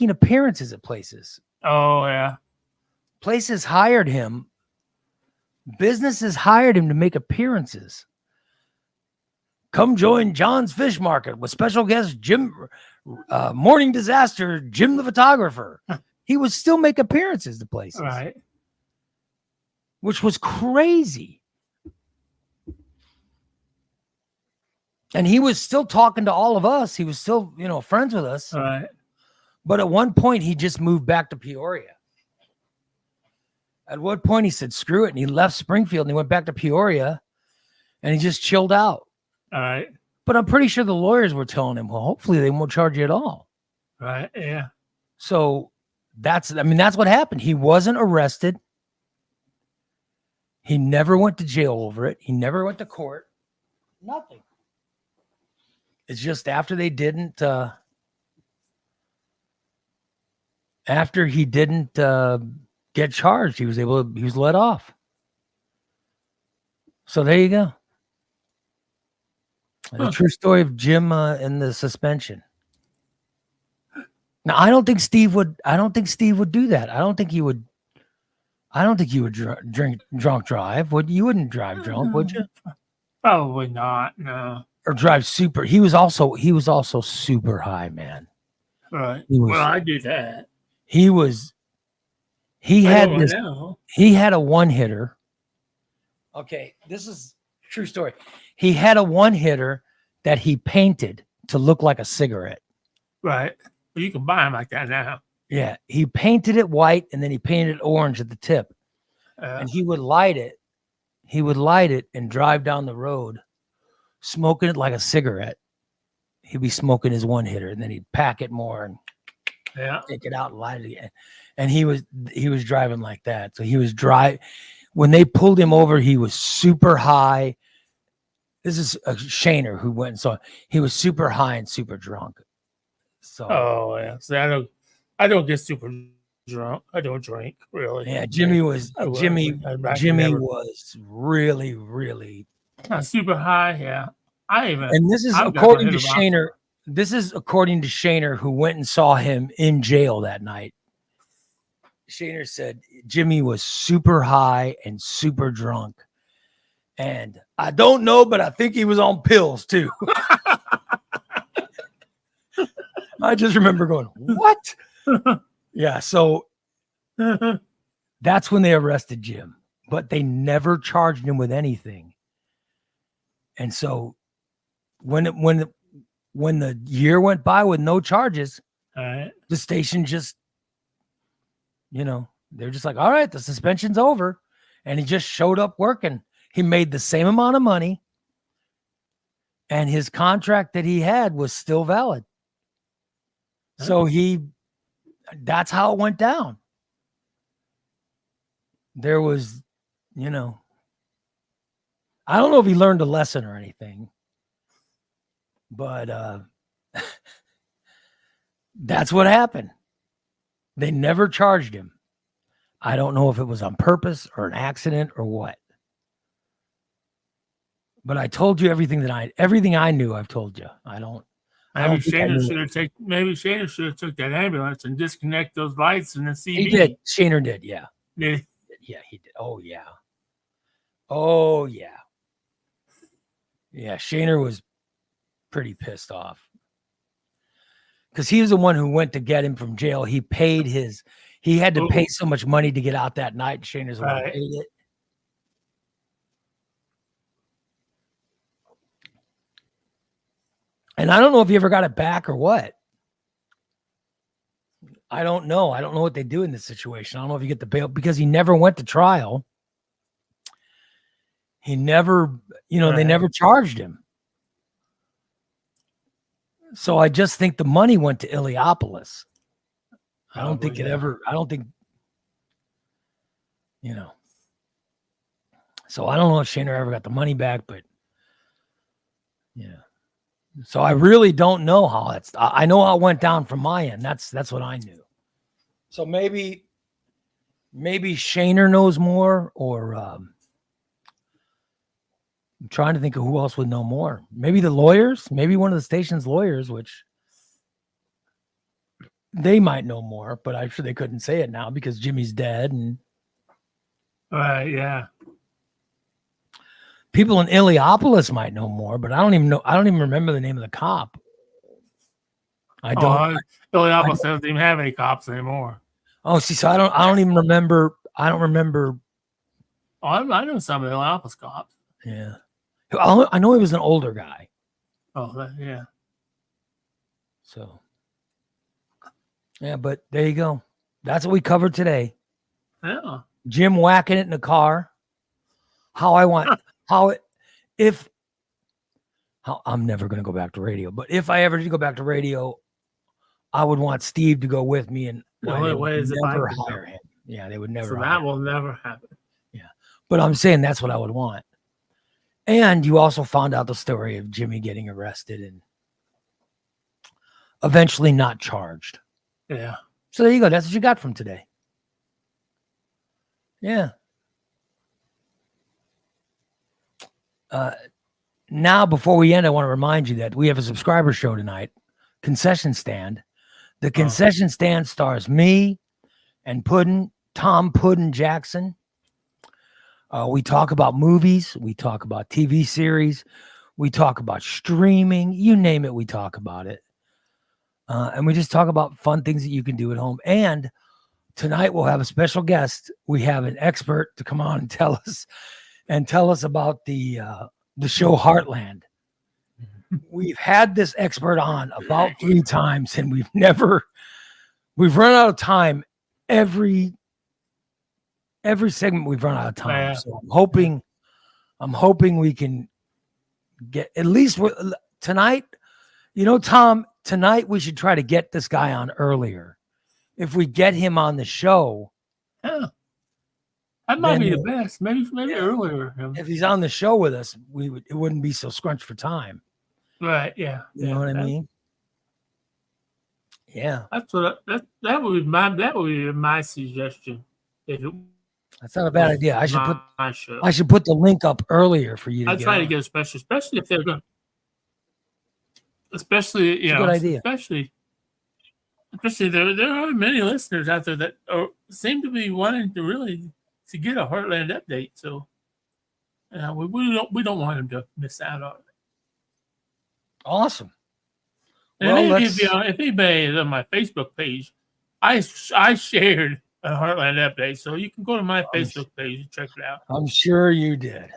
appearances at places. Oh, yeah. Places hired him. Businesses hired him to make appearances. Come join John's Fish Market with special guest Jim, Morning Disaster, Jim the photographer. He would still make appearances to places. Right. Which was crazy. And he was still talking to all of us. He was still, friends with us. Right. But at one point, he just moved back to Peoria. At one point, he said, screw it. And he left Springfield and he went back to Peoria and he just chilled out. All right. But I'm pretty sure the lawyers were telling him, well, hopefully they won't charge you at all. Right. Yeah. So that's what happened. He wasn't arrested. He never went to jail over it. He never went to court. Nothing. It's just after he didn't get charged, he was let off. So there you go. The true story of Jim and the suspension. Now, I don't think Steve would do that. I don't think he would drunk drive. You wouldn't drive drunk, would you? Probably not. No. Or drive super. He was also super high, man. Right. Well, I do that. He had a one hitter. Okay, this is a true story. He had a one hitter that he painted to look like a cigarette. Right. Well, you can buy them like that now. Yeah, he painted it white and then he painted it orange at the tip. And he would light it. He would light it and drive down the road, smoking it like a cigarette. He'd be smoking his one hitter, and then he'd pack it more and take it out and light it again. And he was driving like that. So when they pulled him over, he was super high. This is a Shaner who went and saw. He was super high and super drunk. So So I don't get super drunk. I don't drink really. Yeah, Jimmy was really, really not super high. Yeah, and this is according to Shaner. This is according to Shaner, who went and saw him in jail that night. Shaner said Jimmy was super high and super drunk, and I don't know, but I think he was on pills too. I just remember going, what? Yeah, so that's when they arrested Jim, but they never charged him with anything. And so when the year went by with no charges, the station just, they're just like, all right, the suspension's over. And he just showed up working. He made the same amount of money. And his contract that he had was still valid. So that's how it went down. There was, I don't know if he learned a lesson or anything, but that's what happened. They never charged him. I don't know if it was on purpose or an accident or what. But I told you everything I knew. I've told you. Maybe Shaner should have took that ambulance and disconnect those lights and the CB. He did. Shaner did. Yeah. Did he? Yeah, he did. Oh yeah. Oh yeah. Yeah. Shaner was pretty pissed off. because he was the one who went to get him from jail. He had to pay so much money to get out that night. And Shayner's the one who paid it. And I don't know if he ever got it back or what. I don't know. I don't know what they do in this situation. I don't know if you get the bail because he never went to trial. He never, they never charged him. So I just think the money went to Illiopolis. I don't think so I don't know if Shayner ever got the money back, but yeah. So I really don't know how I know how it went down from my end. That's what I knew. So maybe Shayner knows more, or I'm trying to think of who else would know more. Maybe the lawyers, maybe one of the station's lawyers, which they might know more, but I'm sure they couldn't say it now because Jimmy's dead. And yeah. People in Illiopolis might know more, but I don't even know. I don't even remember the name of the cop. I don't. Illiopolis doesn't even have any cops anymore. Oh, see, so I don't even remember. I don't remember. Oh, I know some of the Illiopolis cops. Yeah, I know he was an older guy. Oh, yeah. So, yeah, but there you go. That's what we covered today. Yeah. Jim whacking it in the car. I'm never going to go back to radio, but if I ever did go back to radio, I would want Steve to go with me, and the only way is never hire him. Yeah, they would never. So that will never happen. Yeah, but I'm saying that's what I would want. And you also found out the story of Jimmy getting arrested and eventually not charged. Yeah. So there you go. That's what you got from today. Yeah. Now, before we end, I want to remind you that we have a subscriber show tonight, Concession Stand. The Concession Stand stars me and Tom Puddin Jackson. We talk about movies. We talk about TV series. We talk about streaming. You name it, we talk about it. And we just talk about fun things that you can do at home. And tonight we'll have a special guest. We have an expert to come on and tell us about the show Heartland. We've had this expert on about 3 times, and we've run out of time. Every segment we've run out of time. So I'm hoping we can get at least tonight. Tom, tonight we should try to get this guy on earlier. If we get him on the show, yeah. That might be the best. Maybe earlier. If he's on the show with us, it wouldn't be so scrunched for time. Right. Yeah. You know what I mean? Yeah. That's what that would be my suggestion. That's not a bad idea. I should put the link up earlier for you to I'd try to get a special, especially if they're going. Especially, good idea. Especially there are many listeners out there that seem to be wanting to get a Heartland update. So we don't want them to miss out on it. Awesome. And if anybody is on my Facebook page, I shared a Heartland update, so you can go to my Facebook page and check it out. I'm sure you did.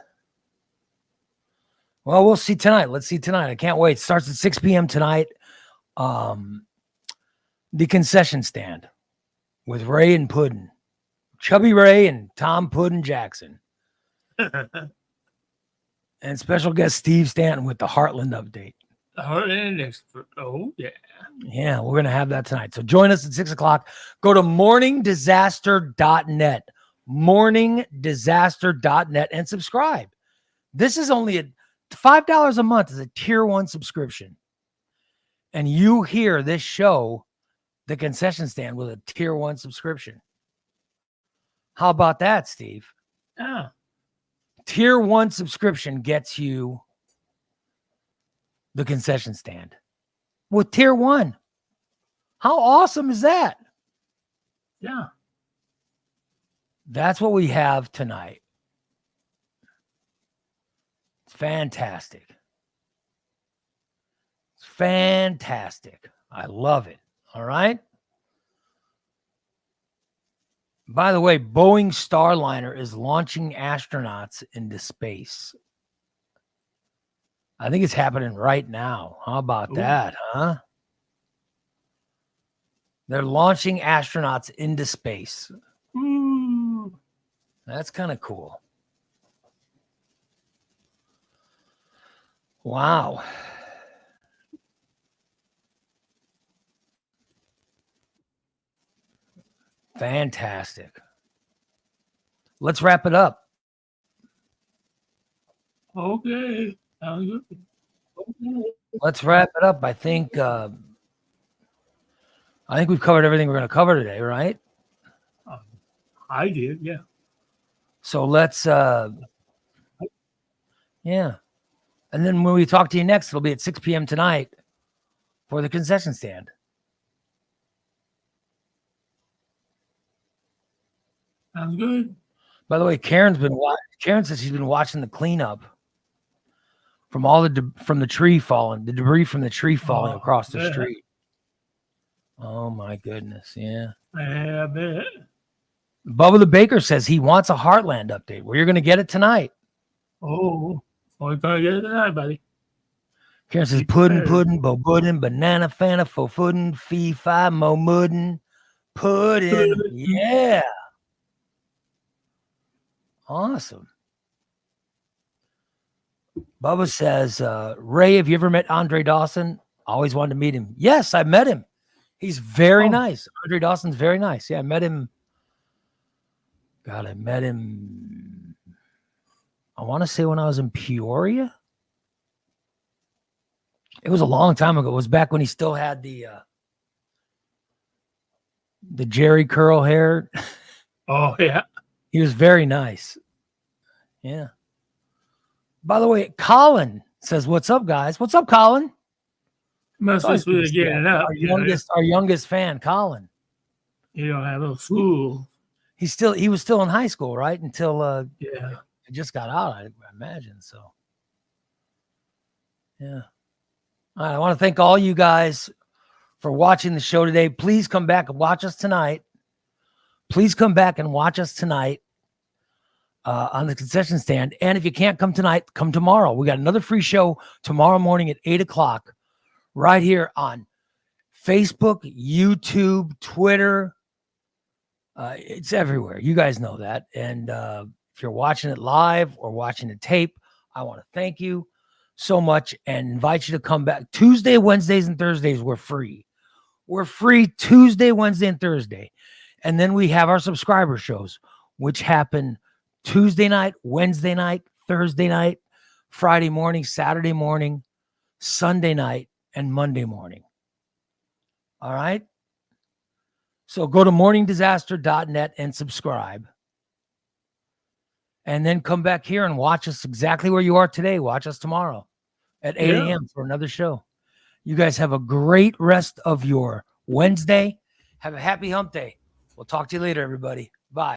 Well, we'll see tonight. Let's see tonight. I can't wait. It starts at 6 p.m. tonight. The Concession Stand with Ray and Puddin. Chubby Ray and Tom Puddin Jackson. And special guest Steve Stanton with the Heartland update. The Heartland expert. Oh, yeah. Yeah, we're going to have that tonight. So join us at 6 o'clock. Go to morningdisaster.net. Morningdisaster.net and subscribe. This is only $5 a month is a tier 1 subscription. And you hear this show, The Concession Stand, with a tier 1 subscription. How about that, Steve? Yeah. Tier 1 subscription gets you The Concession Stand with tier 1. How awesome is that? Yeah. That's what we have tonight. It's fantastic. It's fantastic. I love it. All right. By the way, Boeing Starliner is launching astronauts into space. I think it's happening right now. How about that, huh? They're launching astronauts into space. Ooh. That's kind of cool. Wow. Fantastic. Let's wrap it up. Okay. Okay. Let's wrap it up. I think we've covered everything we're going to cover today, right? I did, yeah. So let's yeah. And then when we talk to you next, it'll be at 6 p.m. tonight for the concession stand. Sounds good. By the way, Karen says she's been watching the cleanup from all from the tree falling, the debris from the tree falling across the street. Oh my goodness, yeah. I bet. Bubba the Baker says he wants a Heartland update. Well, you're going to get it tonight. Oh, we're going to get it tonight, buddy. Karen says puddin', bo puddin', banana fana, fo puddin', fee fi mo muddin', puddin'. Yeah. Awesome. Bubba says, Ray, have you ever met Andre Dawson? Always wanted to meet him. Yes, I met him. He's very nice. Andre Dawson's very nice. Yeah, I met him. God, I met him. I want to say when I was in Peoria. It was a long time ago. It was back when he still had the Jerry curl hair. Oh, yeah. He was very nice. Yeah. By the way, Colin says, "What's up, guys? What's up, Colin?" Must be getting up. Our youngest fan, Colin. You don't have no school. He was still in high school, right? Until yeah, he just got out, I imagine. So yeah. All right, I want to thank all you guys for watching the show today. Please come back and watch us tonight. Please come back and watch us tonight on the concession stand. And if you can't come tonight, come tomorrow. We got another free show tomorrow morning at 8:00 right here on Facebook, YouTube, Twitter. It's everywhere. You guys know that. And if you're watching it live or watching the tape, I want to thank you so much and invite you to come back. Tuesday, Wednesdays, and Thursdays, we're free. We're free Tuesday, Wednesday, and Thursday. And then we have our subscriber shows, which happen Tuesday night, Wednesday night, Thursday night, Friday morning, Saturday morning, Sunday night, and Monday morning. All right? So go to morningdisaster.net and subscribe. And then come back here and watch us exactly where you are today. Watch us tomorrow at 8 a.m. for another show. You guys have a great rest of your Wednesday. Have a happy hump day. We'll talk to you later, everybody.